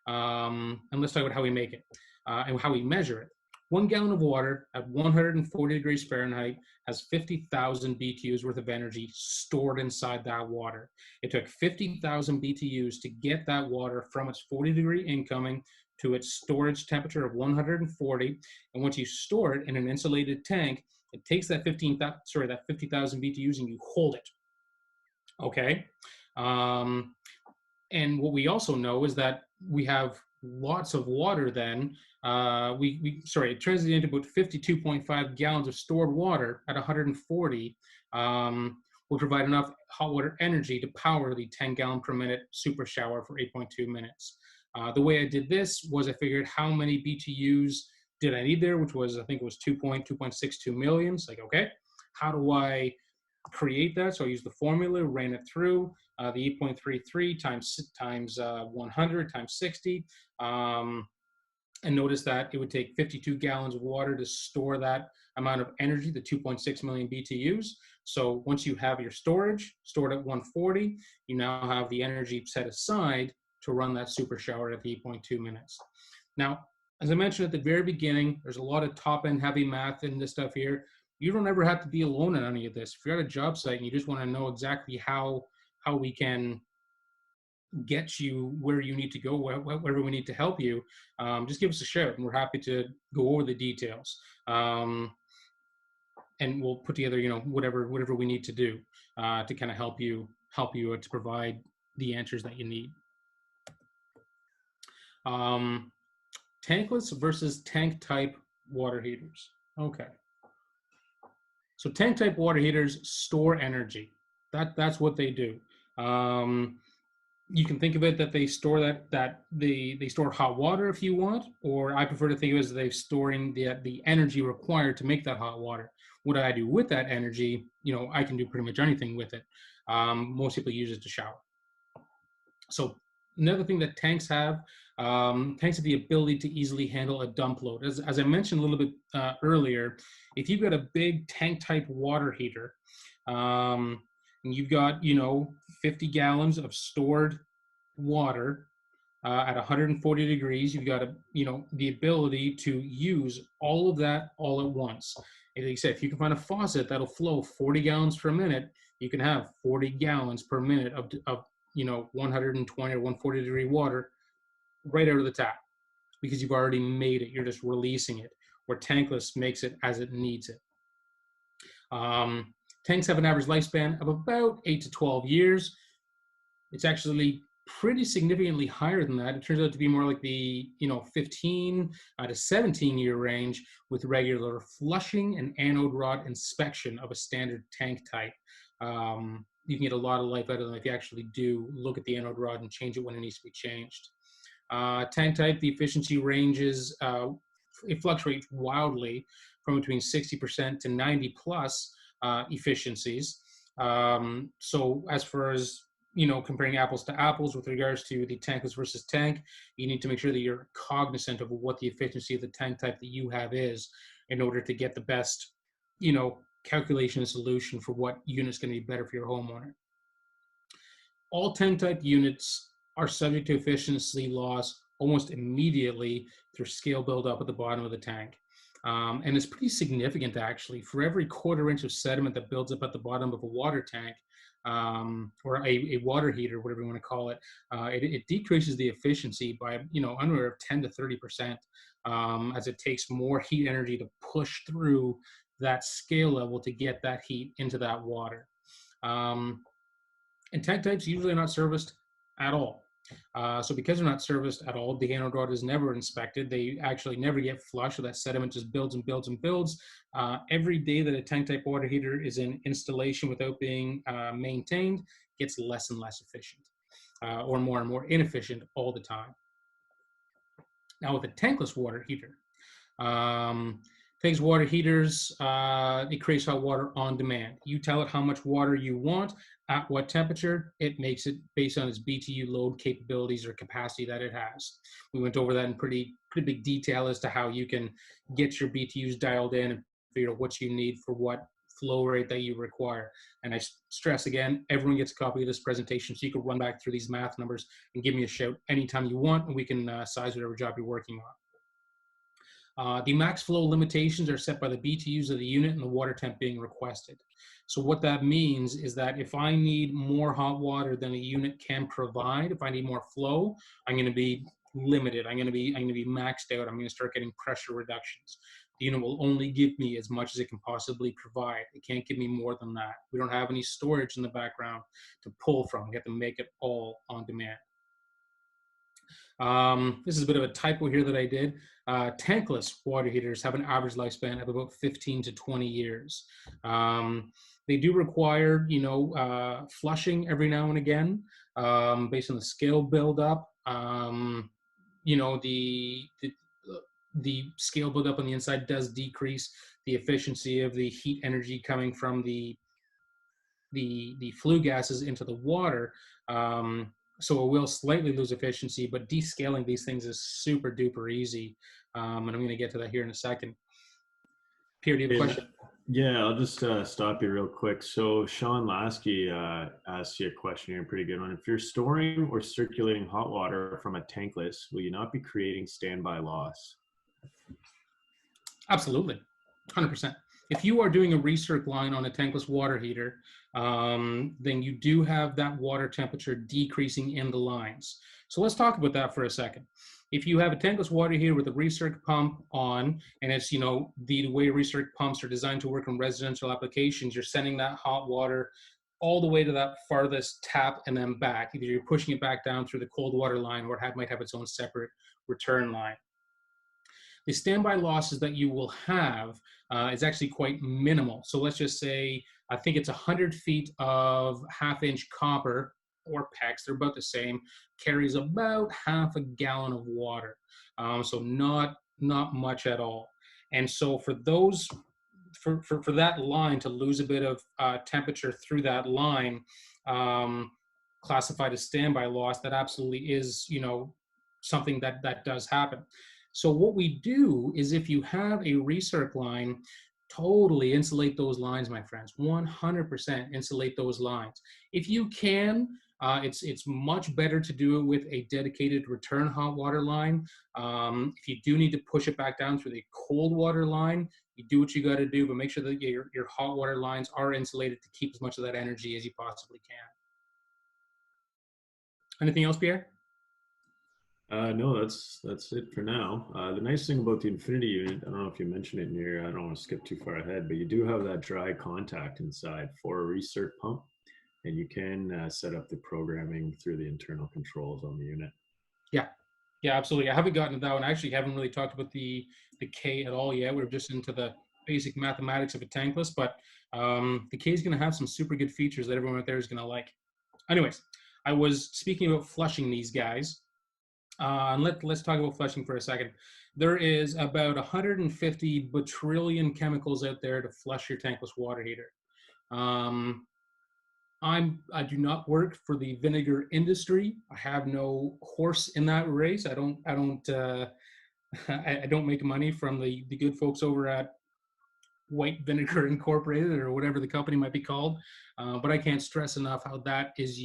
And let's talk about how we make it and how we measure it. 1 gallon of water at 140 degrees Fahrenheit has 50,000 BTUs worth of energy stored inside that water. It took 50,000 BTUs to get that water from its 40-degree incoming to its storage temperature of 140. And once you store it in an insulated tank, it takes that 50,000 BTUs and you hold it. Okay. And what we also know is that we have lots of water then. It translates into about 52.5 gallons of stored water at 140 will provide enough hot water energy to power the 10 gallon per minute super shower for 8.2 minutes. The way I did this was I figured how many BTUs did I need there, which was, I think it was 2.62 million. It's like, okay, how do I create that? So I used the formula, ran it through the 8.33 times 100 times 60, and notice that it would take 52 gallons of water to store that amount of energy, the 2.6 million BTUs. So once you have your storage stored at 140, you now have the energy set aside to run that super shower at the 8.2 minutes. Now, as I mentioned at the very beginning, there's a lot of top-end heavy math in this stuff here. You don't ever have to be alone in any of this. If you're at a job site and you just want to know exactly how we can get you where you need to go, wherever we need to help you, just give us a shout, and we're happy to go over the details. And we'll put together, whatever we need to do to kind of help you to provide the answers that you need. Tankless versus tank type water heaters. Okay. So tank type water heaters store energy. That's what they do. You can think of it that they store they store hot water if you want, or I prefer to think of it as they're storing the energy required to make that hot water. What I do with that energy, I can do pretty much anything with it. Most people use it to shower. So another thing that tanks have the ability to easily handle a dump load. As I mentioned a little bit earlier, if you've got a big tank type water heater, and you've got 50 gallons of stored water at 140 degrees, you've got the ability to use all of that all at once. And like I said, if you can find a faucet that'll flow 40 gallons per minute, you can have 40 gallons per minute of 120 or 140 degree water right out of the tap, because you've already made it. You're just releasing it, where tankless makes it as it needs it. Tanks have an average lifespan of about 8 to 12 years. It's actually pretty significantly higher than that. It turns out to be more like the 15 to 17 year range, with regular flushing and anode rod inspection of a standard tank type. You can get a lot of life out of them if you actually do look at the anode rod and change it when it needs to be changed. Tank type, the efficiency ranges, it fluctuates wildly from between 60% to 90 plus efficiencies. So as far as comparing apples to apples with regards to the tankless versus tank, you need to make sure that you're cognizant of what the efficiency of the tank type that you have is, in order to get the best, calculation and solution for what unit's going to be better for your homeowner. All tank type units are subject to efficiency loss almost immediately through scale buildup at the bottom of the tank. And it's pretty significant, actually. For every quarter-inch of sediment that builds up at the bottom of a water tank, or a water heater, whatever you want to call it, it decreases the efficiency by under 10 to 30%, as it takes more heat energy to push through that scale level to get that heat into that water. And tank types usually are not serviced at all. So because they're not serviced at all, the anode rod is never inspected. They actually never get flushed, so that sediment just builds and builds and builds. Every day that a tank type water heater is in installation without being maintained, gets less and less efficient, or more and more inefficient all the time. Now with a tankless water heater, tankless water heaters, it creates hot water on demand. You tell it how much water you want, at what temperature, it makes it based on its BTU load capabilities or capacity that it has. We went over that in pretty big detail as to how you can get your BTUs dialed in and figure out what you need for what flow rate that you require. And I stress again, everyone gets a copy of this presentation, so you can run back through these math numbers and give me a shout anytime you want, and we can size whatever job you're working on. The max flow limitations are set by the BTUs of the unit and the water temp being requested. So what that means is that if I need more hot water than a unit can provide, if I need more flow, I'm going to be limited. I'm going to be maxed out. I'm going to start getting pressure reductions. The unit will only give me as much as it can possibly provide. It can't give me more than that. We don't have any storage in the background to pull from. We have to make it all on demand. This is a bit of a typo here that I did. Tankless water heaters have an average lifespan of about 15 to 20 years. They do require, flushing every now and again, based on the scale buildup. The scale buildup on the inside does decrease the efficiency of the heat energy coming from the flue gases into the water. So it will slightly lose efficiency, but descaling these things is super duper easy. And I'm going to get to that here in a second. Pierre, do you have a question? Yeah, I'll just stop you real quick. So Sean Lasky asked you a question here, a pretty good one. If you're storing or circulating hot water from a tankless, will you not be creating standby loss? Absolutely, 100%. If you are doing a recirc line on a tankless water heater, then you do have that water temperature decreasing in the lines. So let's talk about that for a second. If you have a tankless water heater with a recirc pump on, and it's, you know, the way recirc pumps are designed to work in residential applications, you're sending that hot water all the way to that farthest tap and then back. Either you're pushing it back down through the cold water line, or it might have its own separate return line. The standby losses that you will have is actually quite minimal. So let's just say, I think it's 100 feet of half-inch copper or PEX, they're about the same, carries about half a gallon of water. So not much at all. And so for those, for that line to lose a bit of temperature through that line, classified as standby loss, that absolutely is, you know, something that does happen. So what we do is, if you have a recirc line, totally insulate those lines, my friends. 100% insulate those lines. If you can, it's much better to do it with a dedicated return hot water line. If you do need to push it back down through the cold water line, you do what you got to do, but make sure that your hot water lines are insulated to keep as much of that energy as you possibly can. Anything else, Pierre? No, that's it for now. The nice thing about the Infinity unit, I don't know if you mentioned it in your, I don't want to skip too far ahead, but you do have that dry contact inside for a recirc pump, and you can set up the programming through the internal controls on the unit. Yeah, absolutely. I haven't gotten to that one. I actually haven't really talked about the K at all yet. We're just into the basic mathematics of a tankless, but the K is going to have some super good features that everyone out there is going to like. Anyways, I was speaking about flushing these guys. And let's talk about flushing for a second. There is about 150 bajillion chemicals out there to flush your tankless water heater. I do not work for the vinegar industry. I have no horse in that race. I don't I don't make money from the good folks over at White Vinegar Incorporated, or whatever the company might be called. But I can't stress enough how that is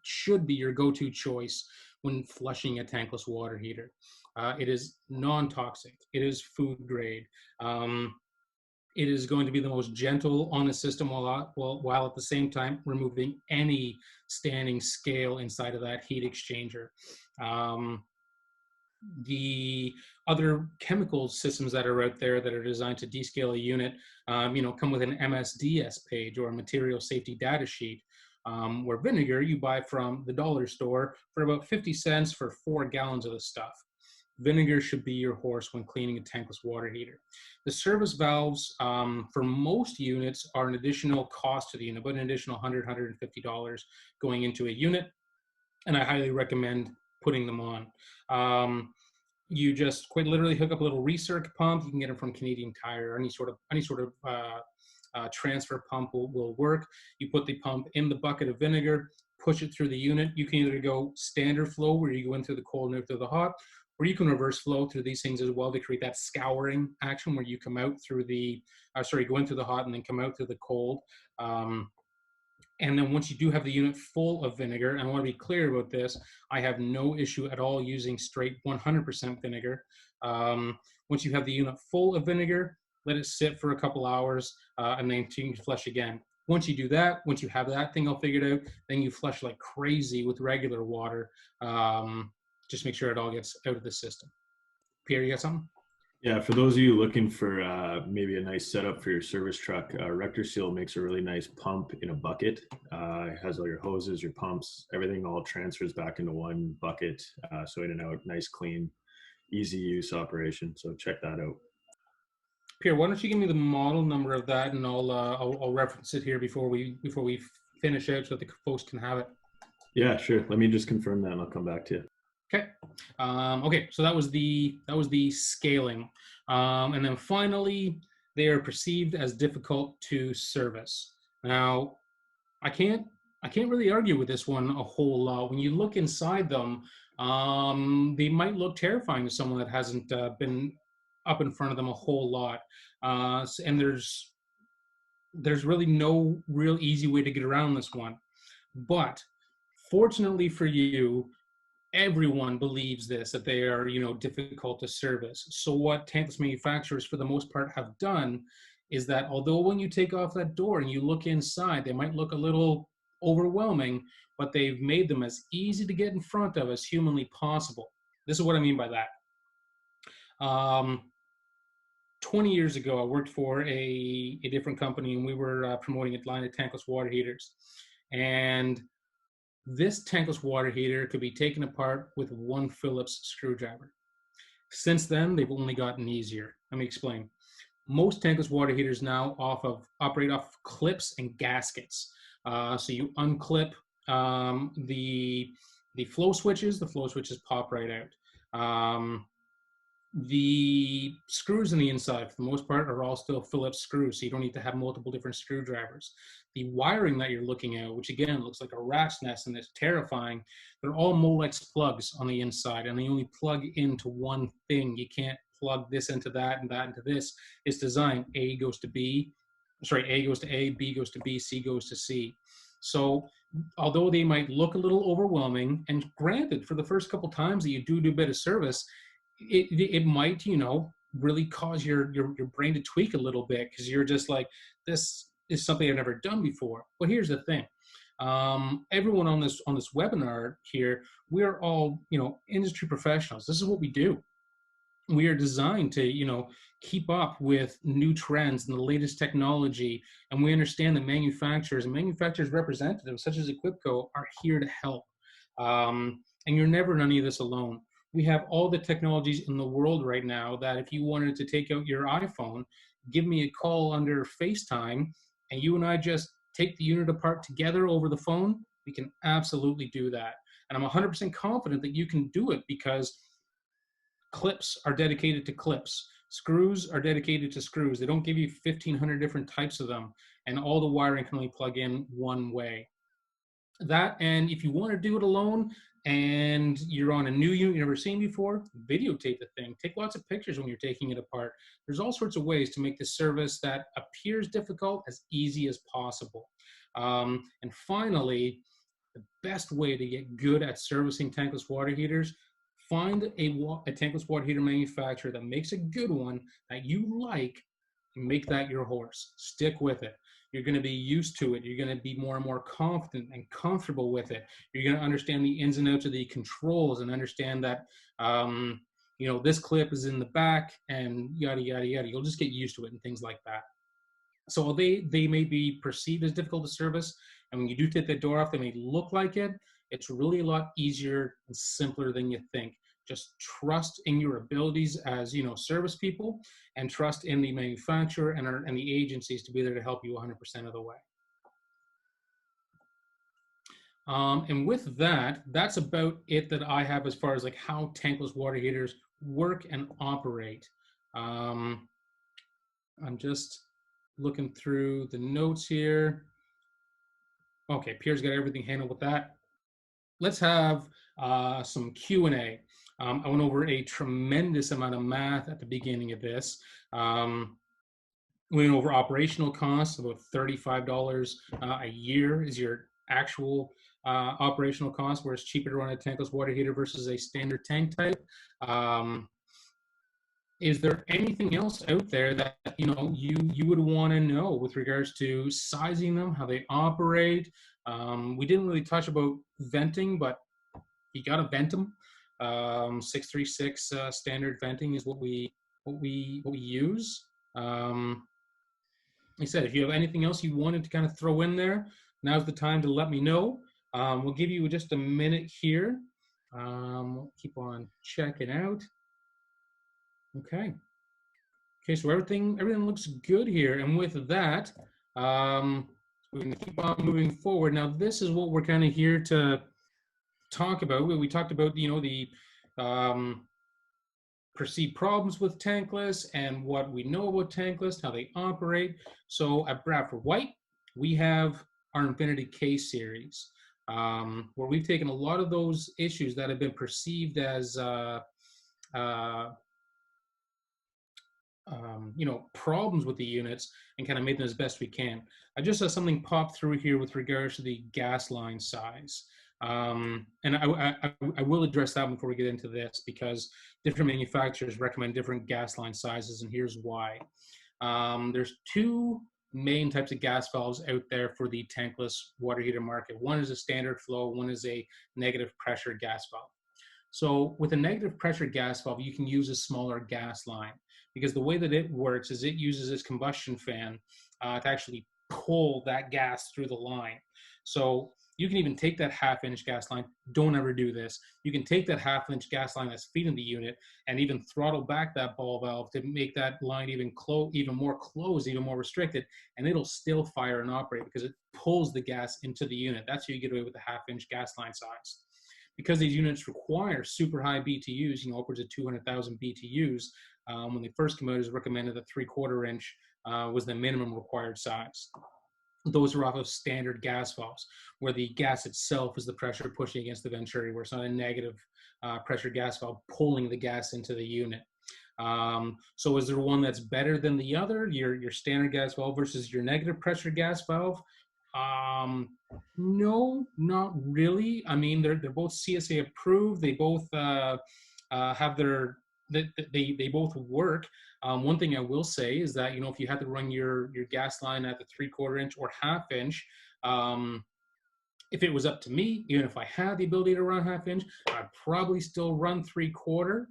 should be your go-to choice when flushing a tankless water heater. It is non-toxic. It is food grade. It is going to be the most gentle on the system, while at the same time removing any standing scale inside of that heat exchanger. The other chemical systems that are out there that are designed to descale a unit, come with an MSDS page or a material safety data sheet. Where vinegar you buy from the dollar store for about 50 cents for 4 gallons of the stuff. Vinegar should be your horse when cleaning a tankless water heater. The service valves for most units are an additional cost to the unit, but an additional $100, $150 going into a unit, and I highly recommend putting them on. You just quite literally hook up a little recirc pump. You can get them from Canadian Tire, or any sort of transfer pump will work. You put the pump in the bucket of vinegar, push it through the unit. You can either go standard flow, where you go in through the cold and out through the hot, or you can reverse flow through these things as well to create that scouring action where you come out through go in through the hot and then come out through the cold. And then once you do have the unit full of vinegar, and I want to be clear about this, I have no issue at all using straight 100% vinegar. Once you have the unit full of vinegar, let it sit for a couple hours, and then you can flush again. Once you do that, once you have that thing all figured out, then you flush like crazy with regular water. Just make sure it all gets out of the system. Pierre, you got something? Yeah, for those of you looking for maybe a nice setup for your service truck, Rector Seal makes a really nice pump in a bucket. It has all your hoses, your pumps, everything all transfers back into one bucket. So in and out, nice, clean, easy use operation. So check that out. Pierre, why don't you give me the model number of that, and I'll reference it here before we finish out, so that the folks can have it. Yeah, sure. Let me just confirm that, and I'll come back to you. Okay. Okay. So that was the scaling, and then finally, they are perceived as difficult to service. Now, I can't really argue with this one a whole lot. When you look inside them, they might look terrifying to someone that hasn't been up in front of them a whole lot. And there's really no real easy way to get around this one. But fortunately for you, everyone believes this, that they are, difficult to service. So what tankless manufacturers for the most part have done is that although when you take off that door and you look inside, they might look a little overwhelming, but they've made them as easy to get in front of as humanly possible. This is what I mean by that. 20 years ago, I worked for a different company, and we were promoting a line of tankless water heaters. And this tankless water heater could be taken apart with one Phillips screwdriver. Since then, they've only gotten easier. Let me explain. Most tankless water heaters now operate off clips and gaskets. So you unclip the flow switches. The flow switches pop right out. The screws in the inside, for the most part, are all still Phillips screws, so you don't need to have multiple different screwdrivers. The wiring that you're looking at, which again looks like a rat's nest and it's terrifying, they're all Molex plugs on the inside, and they only plug into one thing. You can't plug this into that and that into this. It's designed A goes to B, A goes to A, B goes to B, C goes to C. So although they might look a little overwhelming, and granted, for the first couple times that you do a bit of service, it might, really cause your brain to tweak a little bit, because you're just like, this is something I've never done before. But here's the thing. Everyone on this webinar here, we're all, industry professionals. This is what we do. We are designed to, keep up with new trends and the latest technology. And we understand that manufacturers and manufacturers representatives, such as Equipco, are here to help. And you're never in any of this alone. We have all the technologies in the world right now that if you wanted to take out your iPhone, give me a call under FaceTime, and you and I just take the unit apart together over the phone, we can absolutely do that. And I'm 100% confident that you can do it, because clips are dedicated to clips. Screws are dedicated to screws. They don't give you 1,500 different types of them, and all the wiring can only plug in one way. That, and if you want to do it alone and you're on a new unit you've never seen before, videotape the thing. Take lots of pictures when you're taking it apart. There's all sorts of ways to make the service that appears difficult as easy as possible. And finally, the best way to get good at servicing tankless water heaters, find a tankless water heater manufacturer that makes a good one that you like, and make that your horse. Stick with it. You're going to be used to it. You're going to be more and more confident and comfortable with it. You're going to understand the ins and outs of the controls, and understand that, this clip is in the back and yada, yada, yada. You'll just get used to it and things like that. So they may be perceived as difficult to service, and when you do take the door off, they may look like it. It's really a lot easier and simpler than you think. Just trust in your abilities as, service people, and trust in the manufacturer and the agencies to be there to help you 100% of the way. And with that, that's about it that I have as far as like how tankless water heaters work and operate. I'm just looking through the notes here. Okay, Pierre's got everything handled with that. Let's have some Q&A. I went over a tremendous amount of math at the beginning of this. We went over operational costs. About $35 a year is your actual operational cost, where it's cheaper to run a tankless water heater versus a standard tank type. Is there anything else out there that you would want to know with regards to sizing them, how they operate? We didn't really touch about venting, but you got to vent them. 636 standard venting is what we use. Like I said, if you have anything else you wanted to kind of throw in there, now's the time to let me know. We'll give you just a minute here. We'll keep on checking out. Okay, so everything looks good here. And with that, we can keep on moving forward. Now, this is what we're kind of here to talk about. We talked about, the perceived problems with tankless and what we know about tankless, how they operate. So at Bradford White, we have our Infinity K series, where we've taken a lot of those issues that have been perceived as problems with the units and kind of made them as best we can. I just saw something pop through here with regards to the gas line size. And I will address that before we get into this, because different manufacturers recommend different gas line sizes, and here's why. There's two main types of gas valves out there for the tankless water heater market. One is a standard flow, one is a negative pressure gas valve. So with a negative pressure gas valve, you can use a smaller gas line, because the way that it works is it uses its combustion fan to actually pull that gas through the line. So you can even take that half-inch gas line. Don't ever do this. You can take that half-inch gas line that's feeding the unit and even throttle back that ball valve to make that line even more closed, even more restricted, and it'll still fire and operate because it pulls the gas into the unit. That's how you get away with the half-inch gas line size. Because these units require super high BTUs, upwards of 200,000 BTUs, when they first came out, it was recommended that 3/4 inch was the minimum required size. Those are off of standard gas valves, where the gas itself is the pressure pushing against the venturi, where it's not a negative pressure gas valve pulling the gas into the unit. So is there one that's better than the other, your standard gas valve versus your negative pressure gas valve? No, not really. I mean, they're both CSA approved. They both have they both work. One thing I will say is that, if you had to run your gas line at the 3/4 inch or half-inch, if it was up to me, even if I had the ability to run half-inch, I'd probably still run 3/4,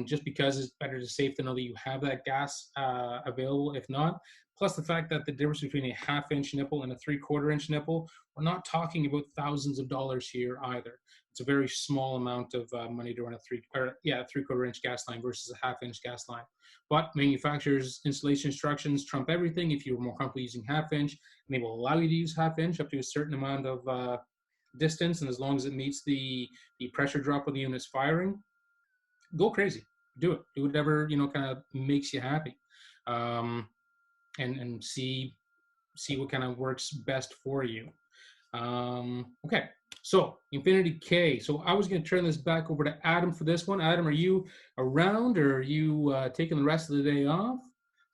just because it's better to safe to know that you have that gas available. If not, plus the fact that the difference between a half-inch nipple and a 3/4 inch nipple, we're not talking about thousands of dollars here either. It's a very small amount of money to run a 3/4 inch gas line versus a half-inch gas line. But manufacturers' installation instructions trump everything. If you're more comfortable using half-inch, and they will allow you to use half-inch up to a certain amount of distance, and as long as it meets the pressure drop when the unit's firing, go crazy. Do it. Do whatever kind of makes you happy, and see what kind of works best for you. Okay, so Infinity K. So I was going to turn this back over to Adam for this one. Adam, are you around, or are you taking the rest of the day off?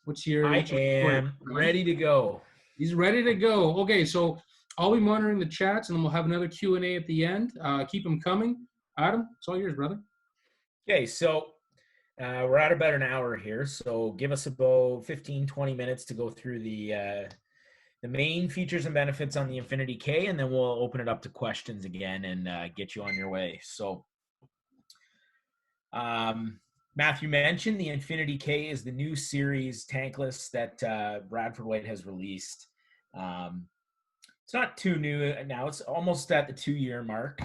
I am ready to go. He's ready to go. Okay, so I'll be monitoring the chats, and then we'll have another Q&A at the end. Keep them coming. Adam, it's all yours, brother. Okay, so we're at about an hour here, so give us about 15-20 minutes to go through the main features and benefits on the Infinity K, and then we'll open it up to questions again and get you on your way. So Matthew mentioned the Infinity K is the new series tankless that BradfordWhite has released. It's not too new now. It's almost at the 2-year mark.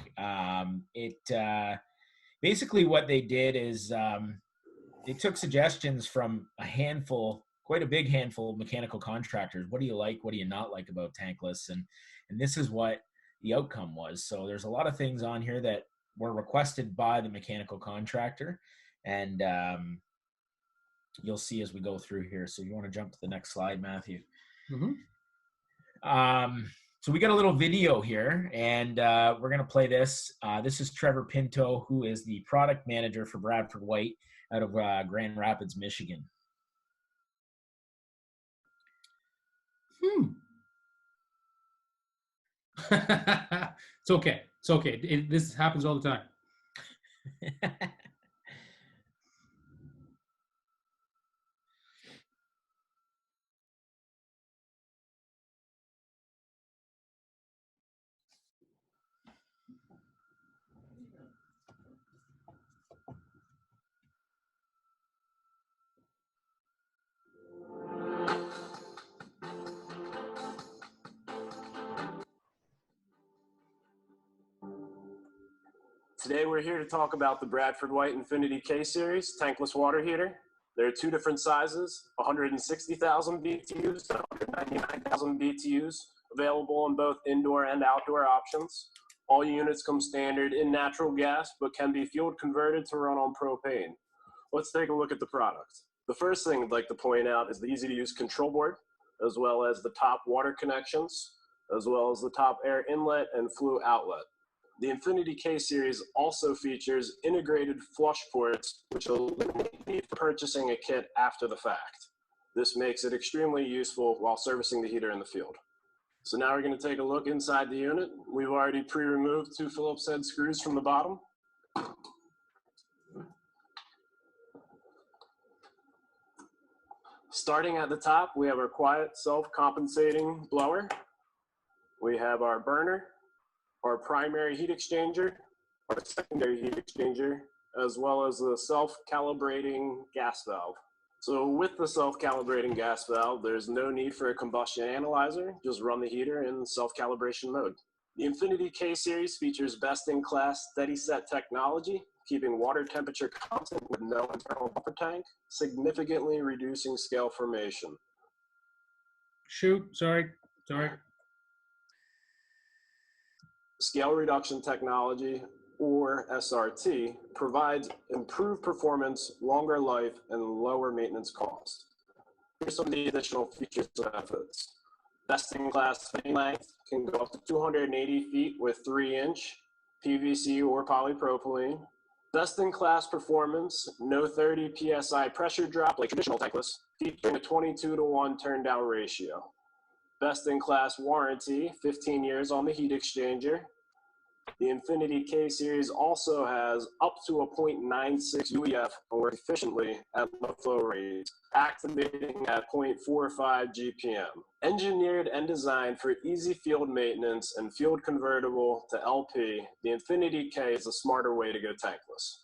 Basically what they did is they took suggestions from quite a big handful of mechanical contractors. What do you like? What do you not like about tankless? And this is what the outcome was. So there's a lot of things on here that were requested by the mechanical contractor, and you'll see as we go through here. So you want to jump to the next slide, Matthew? Mm-hmm. So we got a little video here, and we're going to play this. This is Trevor Pinto, who is the product manager for BradfordWhite out of Grand Rapids, Michigan. It's okay. It's okay. This happens all the time. Today we're here to talk about the BradfordWhite Infinity K Series tankless water heater. There are two different sizes, 160,000 BTUs to 199,000 BTUs, available in both indoor and outdoor options. All units come standard in natural gas, but can be fuel converted to run on propane. Let's take a look at the product. The first thing I'd like to point out is the easy-to-use control board, as well as the top water connections, as well as the top air inlet and flue outlet. The Infinity K series also features integrated flush ports, which eliminate the need for purchasing a kit after the fact. This makes it extremely useful while servicing the heater in the field. So now we're going to take a look inside the unit. We've already pre-removed 2 Phillips head screws from the bottom. Starting at the top, we have our quiet self-compensating blower. We have our burner, our primary heat exchanger, our secondary heat exchanger, as well as the self-calibrating gas valve. So with the self-calibrating gas valve, there's no need for a combustion analyzer. Just run the heater in self-calibration mode. The Infinity K series features best-in-class steady set technology, keeping water temperature constant with no internal buffer tank, significantly reducing scale formation. Sorry. Scale reduction technology, or SRT, provides improved performance, longer life, and lower maintenance costs. Here's some of the additional features and benefits. Best-in-class fitting length can go up to 280 feet with 3-inch PVC or polypropylene. Best-in-class performance, no 30 PSI pressure drop like traditional tankless, featuring a 22-to-1 turn-down ratio. Best-in-class warranty, 15 years on the heat exchanger. The Infinity K series also has up to a 0.96 UEF and works efficiently at low flow rates, activating at 0.45 GPM. Engineered and designed for easy field maintenance and field convertible to LP, the Infinity K is a smarter way to go tankless.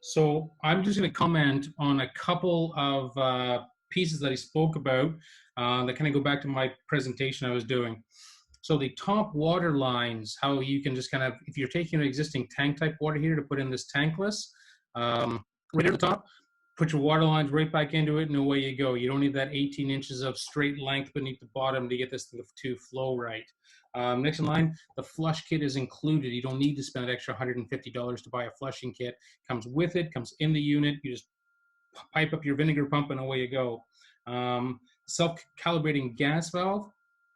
So I'm just going to comment on a couple of pieces that he spoke about that kind of go back to my presentation I was doing. So the top water lines, how you can just kind of, if you're taking an existing tank type water heater to put in this tankless, right at the top, put your water lines right back into it and away you go. You don't need that 18 inches of straight length beneath the bottom to get this thing to flow right. Next in line, the flush kit is included. You don't need to spend an extra $150 to buy a flushing kit. Comes with it, comes in the unit. You just pipe up your vinegar pump and away you go. Self-calibrating gas valve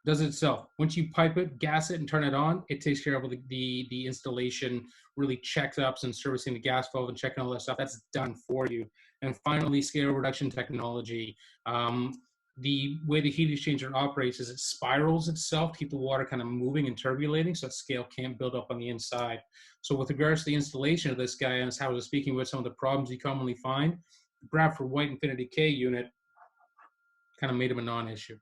does it itself. Once you pipe it, gas it, and turn it on, it takes care of the installation, really checks ups and servicing the gas valve and checking all that stuff. That's done for you. And finally, scale reduction technology. The way the heat exchanger operates is it spirals itself, keep the water kind of moving and turbulating so that scale can't build up on the inside. So with regards to the installation of this guy, and as I was speaking with some of the problems you commonly find, the BradfordWhite Infinity K unit kind of made him a non-issue.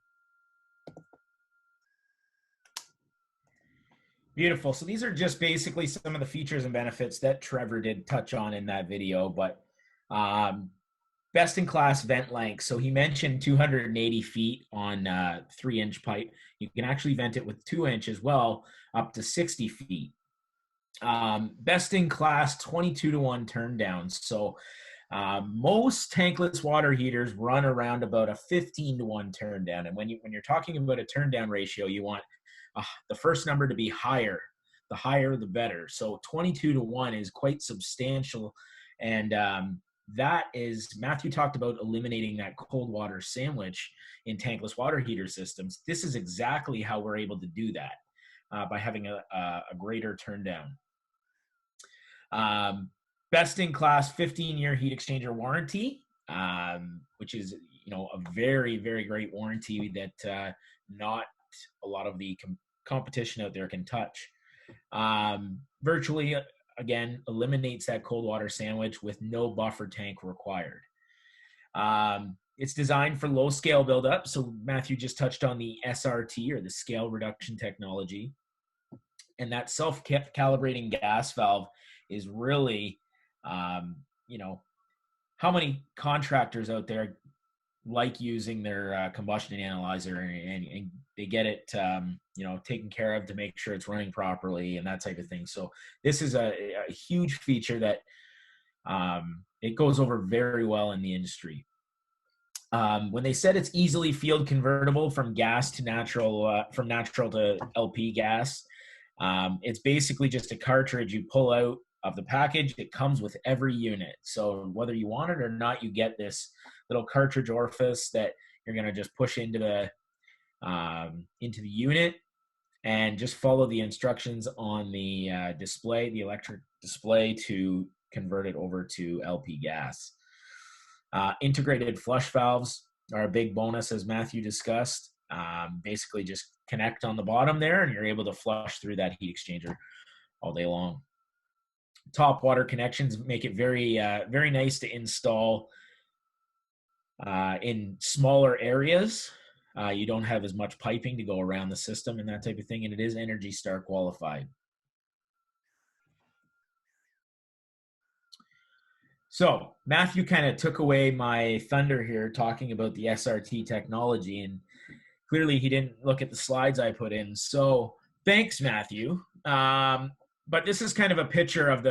Beautiful. So these are just basically some of the features and benefits that Trevor did touch on in that video, but best-in-class vent length. So he mentioned 280 feet on 3-inch pipe. You can actually vent it with 2-inch as well, up to 60 feet. Best-in-class 22-to-1 turn down. So most tankless water heaters run around about a 15-to-1 turn down. And when you're talking about a turn down ratio, you want the first number to be higher. The higher, the better. So 22-to-1 is quite substantial. And that is, Matthew talked about eliminating that cold water sandwich in tankless water heater systems. This is exactly how we're able to do that by having a greater turn down. Best in class 15-year heat exchanger warranty, which is, a very, very great warranty that not a lot of the competition out there can touch. Virtually, again, eliminates that cold water sandwich with no buffer tank required. It's designed for low scale buildup. So Matthew just touched on the SRT, or the scale reduction technology. And that self-calibrating gas valve is really, how many contractors out there like using their combustion analyzer and they get it, taken care of to make sure it's running properly and that type of thing. So this is a huge feature that it goes over very well in the industry. When they said it's easily field convertible from gas to natural, from natural to LP gas, it's basically just a cartridge you pull out of the package. It comes with every unit. So whether you want it or not, you get this little cartridge orifice that you're going to just push into into the unit, and just follow the instructions on the display, the electric display, to convert it over to LP gas. Integrated flush valves are a big bonus, as Matthew discussed. Basically just connect on the bottom there and you're able to flush through that heat exchanger all day long. Top water connections make it very, very nice to install in smaller areas. You don't have as much piping to go around the system and that type of thing, and it is Energy Star qualified. So Matthew kind of took away my thunder here talking about the SRT technology, and clearly he didn't look at the slides I put in. So thanks, Matthew. But this is kind of a picture of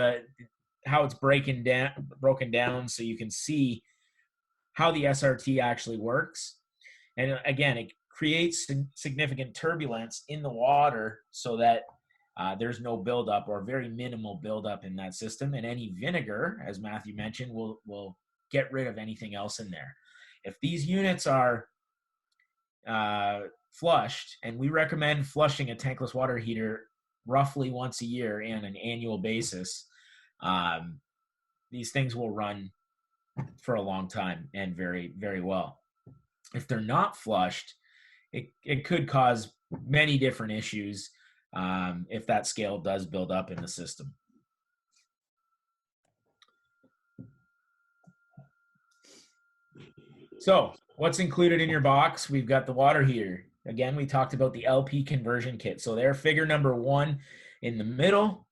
how it's broken down so you can see how the SRT actually works. And again, it creates significant turbulence in the water so that there's no buildup or very minimal buildup in that system. And any vinegar, as Matthew mentioned, will get rid of anything else in there. If these units are flushed, and we recommend flushing a tankless water heater roughly once a year on an annual basis, these things will run for a long time and very, very well. If they're not flushed, it could cause many different issues if that scale does build up in the system. So what's included in your box? We've got the water heater. Again, we talked about the LP conversion kit. So there, figure number 1 in the middle,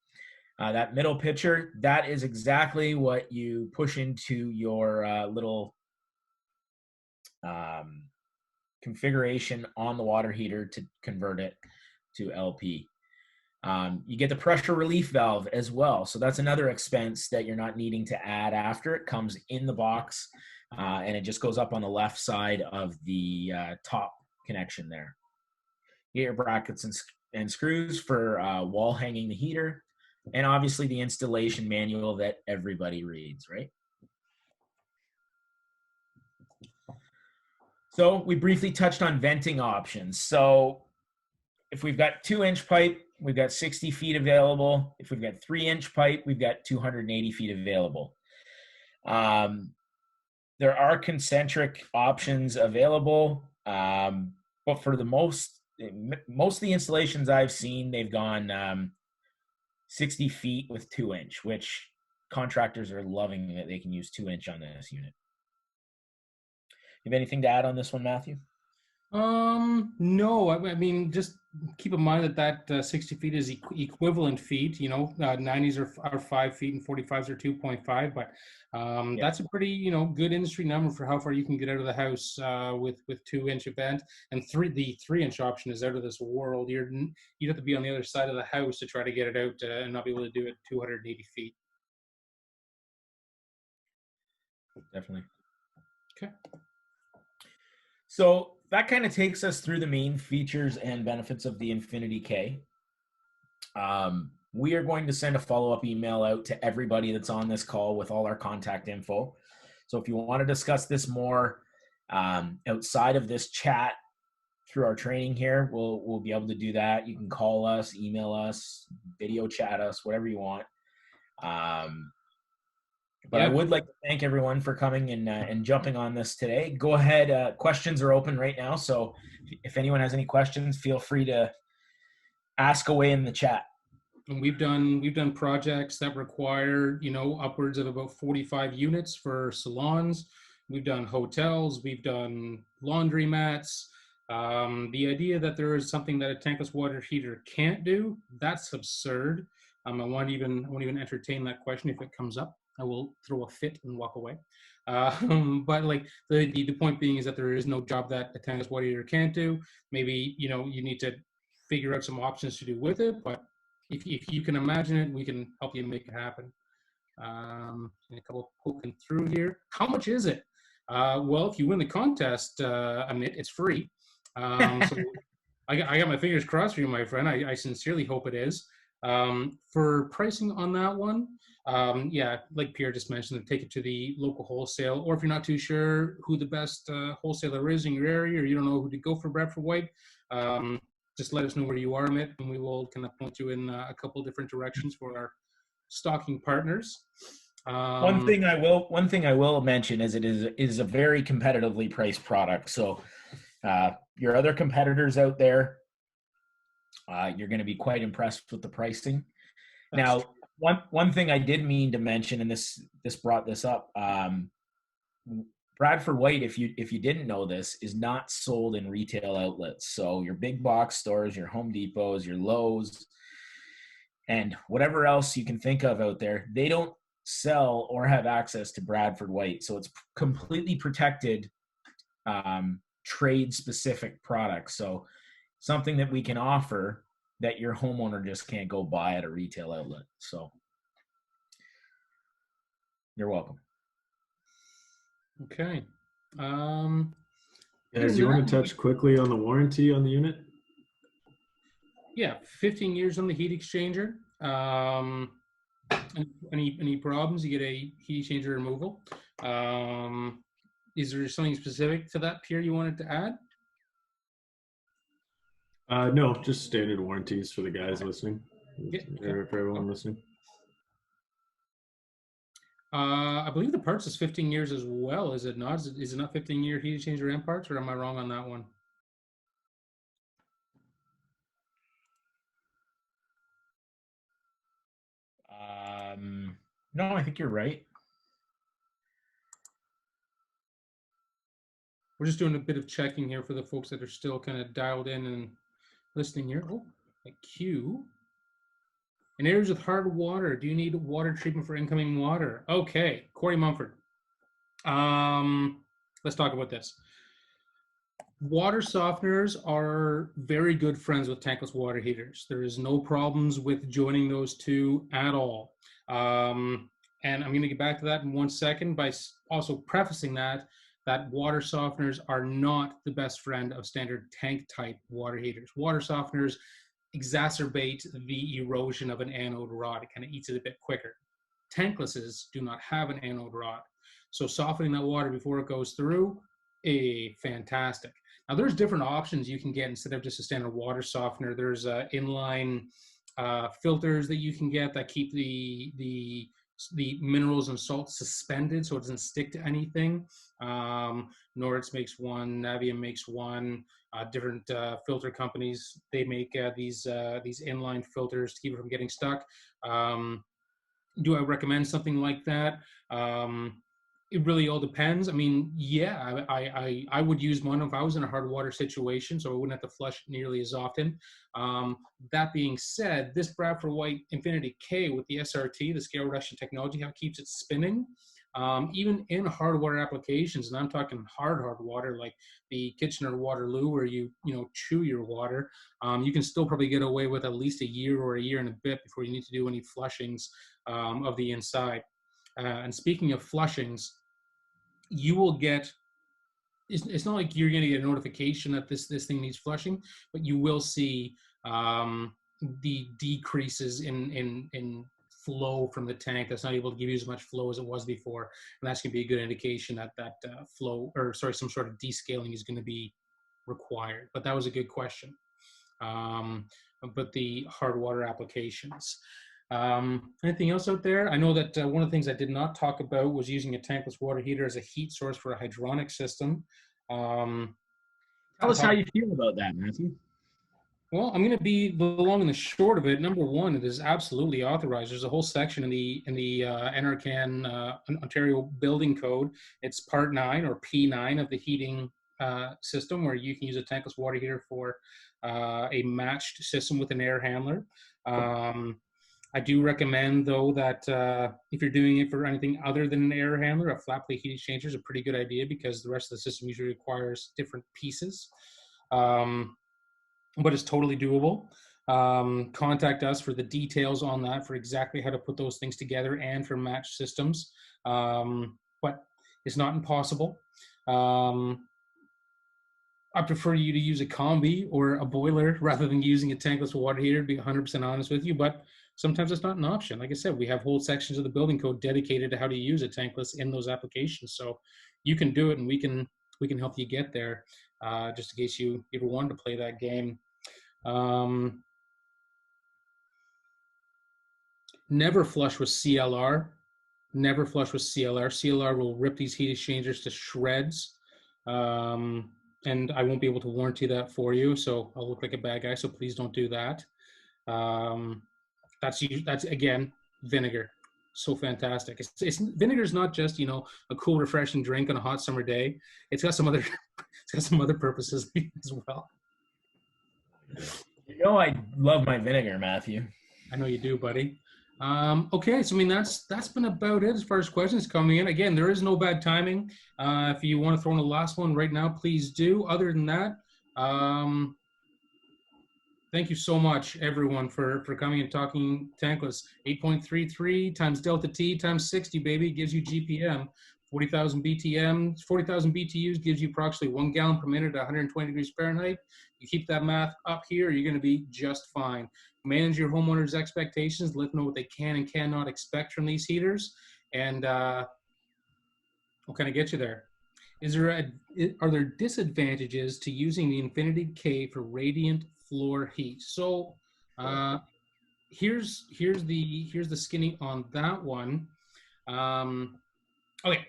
that middle picture, that is exactly what you push into your little configuration on the water heater to convert it to LP. You get the pressure relief valve as well. So that's another expense that you're not needing to add after. It comes in the box and it just goes up on the left side of the top connection there. You get your brackets and screws for wall hanging the heater, and obviously the installation manual that everybody reads, right? So we briefly touched on venting options. So if we've got 2-inch pipe, we've got 60 feet available. If we've got 3-inch pipe, we've got 280 feet available. There are concentric options available, but for the most of the installations I've seen, they've gone 60 feet with 2-inch, which contractors are loving that they can use 2-inch on this unit. You have anything to add on this one, Matthew? No, I mean, just keep in mind that 60 feet is equivalent feet. 90s are 5 feet and 45s are 2.5, but that's a pretty, good industry number for how far you can get out of the house with 2-inch vent. And the 3-inch option is out of this world. You'd have to be on the other side of the house to try to get it out and not be able to do it 280 feet. Definitely. Okay. So that kind of takes us through the main features and benefits of the Infinity K. We are going to send a follow-up email out to everybody that's on this call with all our contact info. So if you want to discuss this more outside of this chat through our training here, we'll be able to do that. You can call us, email us, video chat us, whatever you want. But I would like to thank everyone for coming and jumping on this today. Go ahead. Questions are open right now. So if anyone has any questions, feel free to ask away in the chat. And we've done projects that require, upwards of about 45 units for salons. We've done hotels. We've done laundromats. The idea that there is something that a tankless water heater can't do, that's absurd. I won't even entertain that question if it comes up. I will throw a fit and walk away. But like the point being is that there is no job that a tankless water heater can't do. Maybe, you need to figure out some options to do with it. But if you can imagine it, we can help you make it happen. And a couple poking through here. How much is it? Well, if you win the contest, it's free. So I got my fingers crossed for you, my friend. I sincerely hope it is. For pricing on that one, yeah, like Pierre just mentioned, take it to the local wholesale, or if you're not too sure who the best wholesaler is in your area, or you don't know who to go for Bradford White, just let us know where you are, Mitt, and we will kind of point you in a couple different directions for our stocking partners. One thing I will mention is it is a very competitively priced product. So your other competitors out there, you're going to be quite impressed with the pricing. Now, one thing I did mean to mention, and this brought this up, Bradford White, if you didn't know this, is not sold in retail outlets. So your big box stores, your Home Depots, your Lowe's, and whatever else you can think of out there, they don't sell or have access to Bradford White. So it's completely protected trade-specific products. So something that we can offer that your homeowner just can't go buy at a retail outlet. So you're welcome. Okay. Guys, do you want to touch quickly on the warranty on the unit? Yeah, 15 years on the heat exchanger. Any problems, you get a heat exchanger removal. Is there something specific to that, Pierre, you wanted to add? No, just standard warranties for the guys listening, or for everyone listening. I believe the parts is 15 years as well, is it not? Is it not 15-year heat exchanger and parts, or am I wrong on that one? No, I think you're right. We're just doing a bit of checking here for the folks that are still kind of dialed in and listening here. Oh, a Q. In areas with hard water, do you need water treatment for incoming water? Okay, Corey Mumford. Let's talk about this. Water softeners are very good friends with tankless water heaters. There is no problems with joining those two at all. And I'm going to get back to that in 1 second by also prefacing that water softeners are not the best friend of standard tank type water heaters. Water softeners exacerbate the erosion of an anode rod. It kind of eats it a bit quicker. Tanklesses do not have an anode rod. So softening that water before it goes through, fantastic. Now there's different options you can get instead of just a standard water softener. There's inline filters that you can get that keep the minerals and salts suspended so it doesn't stick to anything. Nordics makes one, Navia makes one. Different filter companies, they make these inline filters to keep it from getting stuck. Do I recommend something like that? It really all depends. I mean, yeah, I would use one if I was in a hard water situation, so I wouldn't have to flush nearly as often. That being said, this Bradford White Infinity K with the SRT, the scale reduction technology, how it keeps it spinning, even in hard water applications, and I'm talking hard water like the Kitchener Waterloo, where you chew your water, you can still probably get away with at least a year or a year and a bit before you need to do any flushings of the inside. And speaking of flushings, you will get, it's not like you're going to get a notification that this thing needs flushing, but you will see the decreases in flow from the tank that's not able to give you as much flow as it was before, and that's going to be a good indication that some sort of descaling is going to be required. But that was a good question. But the hard water applications. Anything else out there? I know that one of the things I did not talk about was using a tankless water heater as a heat source for a hydronic system. Tell us how you feel about that, Matthew. Well, I'm going to be the long and the short of it. Number one, it is absolutely authorized. There's a whole section in the NRCan Ontario Building Code. It's Part 9 or P9 of the heating system, where you can use a tankless water heater for a matched system with an air handler. I do recommend, though, that if you're doing it for anything other than an air handler, a flat plate heat exchanger is a pretty good idea because the rest of the system usually requires different pieces. But it's totally doable. Contact us for the details on that, for exactly how to put those things together and for matched systems. But it's not impossible. I prefer you to use a combi or a boiler rather than using a tankless water heater, to be 100% honest with you. But sometimes it's not an option. Like I said, we have whole sections of the building code dedicated to how to use a tankless in those applications. So you can do it, and we can help you get there, just in case you ever wanted to play that game. Never flush with CLR. Never flush with CLR. CLR will rip these heat exchangers to shreds. And I won't be able to warranty that for you, so I'll look like a bad guy, so please don't do that. That's again, vinegar. So fantastic. Vinegar is not just, you know, a cool, refreshing drink on a hot summer day. It's got some other purposes as well. You know, I love my vinegar, Matthew. I know you do, buddy. Okay, so I mean that's been about it as far as questions coming in. Again, there is no bad timing. If you want to throw in the last one right now, please do. Other than that, thank you so much, everyone, for coming and talking tankless. 8.33 times delta T times 60, baby, gives you GPM. 40,000 BTM, 40,000 BTUs gives you approximately 1 gallon per minute at 120 degrees Fahrenheit. You keep that math up here, you're going to be just fine. Manage your homeowners' expectations. Let them know what they can and cannot expect from these heaters, and we'll kind of get you there. Are there disadvantages to using the Infinity K for radiant floor heat? So here's the skinny on that one. Okay.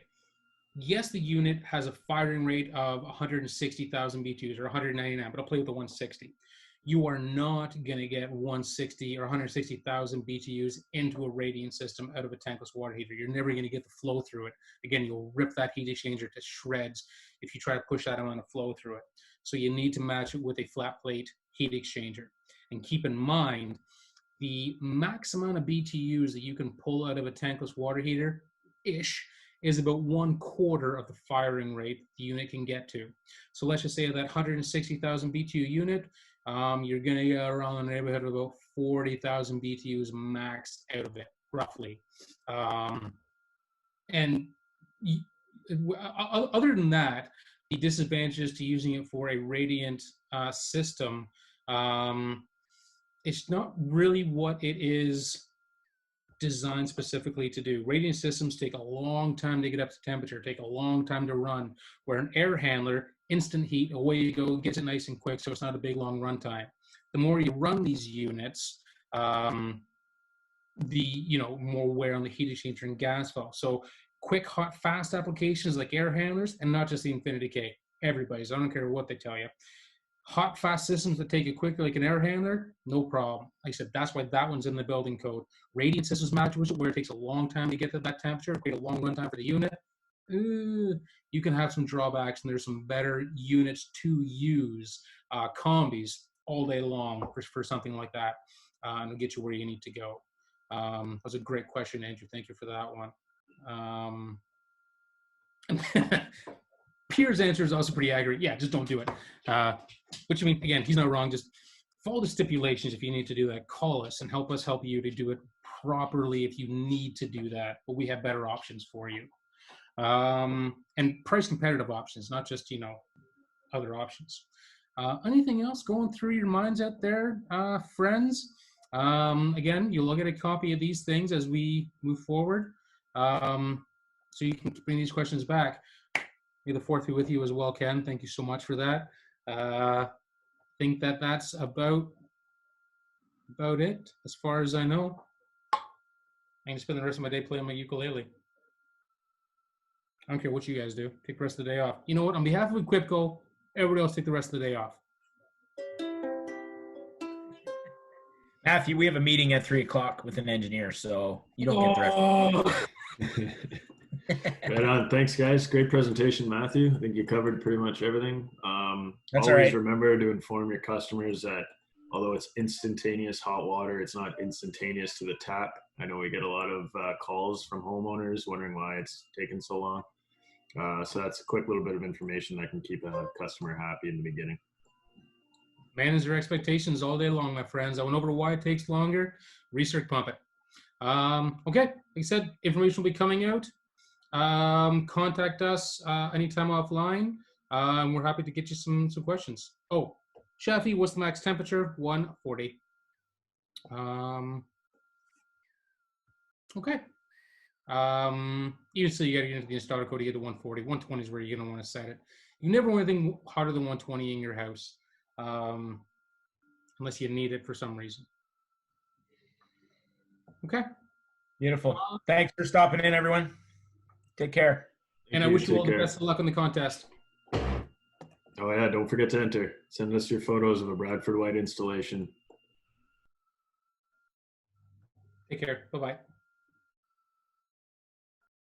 Yes, the unit has a firing rate of 160,000 BTUs or 199, but I'll play with the 160. You are not going to get 160 or 160,000 BTUs into a radiant system out of a tankless water heater. You're never going to get the flow through it. Again, you'll rip that heat exchanger to shreds if you try to push that amount of flow through it. So you need to match it with a flat plate heat exchanger. And keep in mind, the max amount of BTUs that you can pull out of a tankless water heater-ish is about 1/4 of the firing rate the unit can get to. So let's just say that 160,000 BTU unit, you're going to get around the neighborhood of about 40,000 BTUs maxed out of it, roughly. And other than that, the disadvantages to using it for a radiant system, it's not really what it is designed specifically to do. Radiant systems take a long time to get up to temperature, take a long time to run, where an air handler, instant heat, away you go, gets it nice and quick, so it's not a big long run time. The more you run these units, more wear on the heat exchanger and gas valve. So quick, hot, fast applications like air handlers, and not just the Infinity K, everybody's, I don't care what they tell you. Hot, fast systems that take it quickly, like an air handler, no problem. Like I said, that's why that one's in the building code. Radiant systems match where it takes a long time to get to that temperature, create a long run time for the unit. You can have some drawbacks, and there's some better units to use, combis, all day long for something like that, and it'll get you where you need to go. That was a great question, Andrew. Thank you for that one. Pierre's answer is also pretty accurate. Yeah, just don't do it. Which, I mean, again, he's not wrong. Just follow the stipulations. If you need to do that, call us and help us help you to do it properly if you need to do that. But we have better options for you. And price competitive options, not just, other options. Anything else going through your minds out there, friends? Again, you'll get a copy of these things as we move forward. So you can bring these questions back. May the fourth be with you as well, Ken. Thank you so much for that. I think that's about it as far as I know. I'm going to spend the rest of my day playing my ukulele. I don't care what you guys do. Take the rest of the day off. You know what? On behalf of Equipco, everybody else take the rest of the day off. Matthew, we have a meeting at 3:00 with an engineer, so you don't get the rest. Right on. Thanks, guys. Great presentation, Matthew. I think you covered pretty much everything. That's always all right. Remember to inform your customers that although it's instantaneous hot water, it's not instantaneous to the tap. I know we get a lot of calls from homeowners wondering why it's taken so long. So that's a quick little bit of information that can keep a customer happy in the beginning. Manage their expectations all day long, my friends. I went over why it takes longer. Research pump it. Okay, like I said, information will be coming out. Contact us anytime offline. And we're happy to get you some questions. Oh, Shafi, what's the max temperature? 140. Okay. Even so, you got to get into the installer code to get to 140. 120 is where you're going to want to set it. You never want anything hotter than 120 in your house, unless you need it for some reason. Okay. Beautiful. Thanks for stopping in, everyone. Take care. And I wish you all the best of luck in the contest. Oh yeah, don't forget to enter. Send us your photos of a Bradford White installation. Take care. Bye-bye.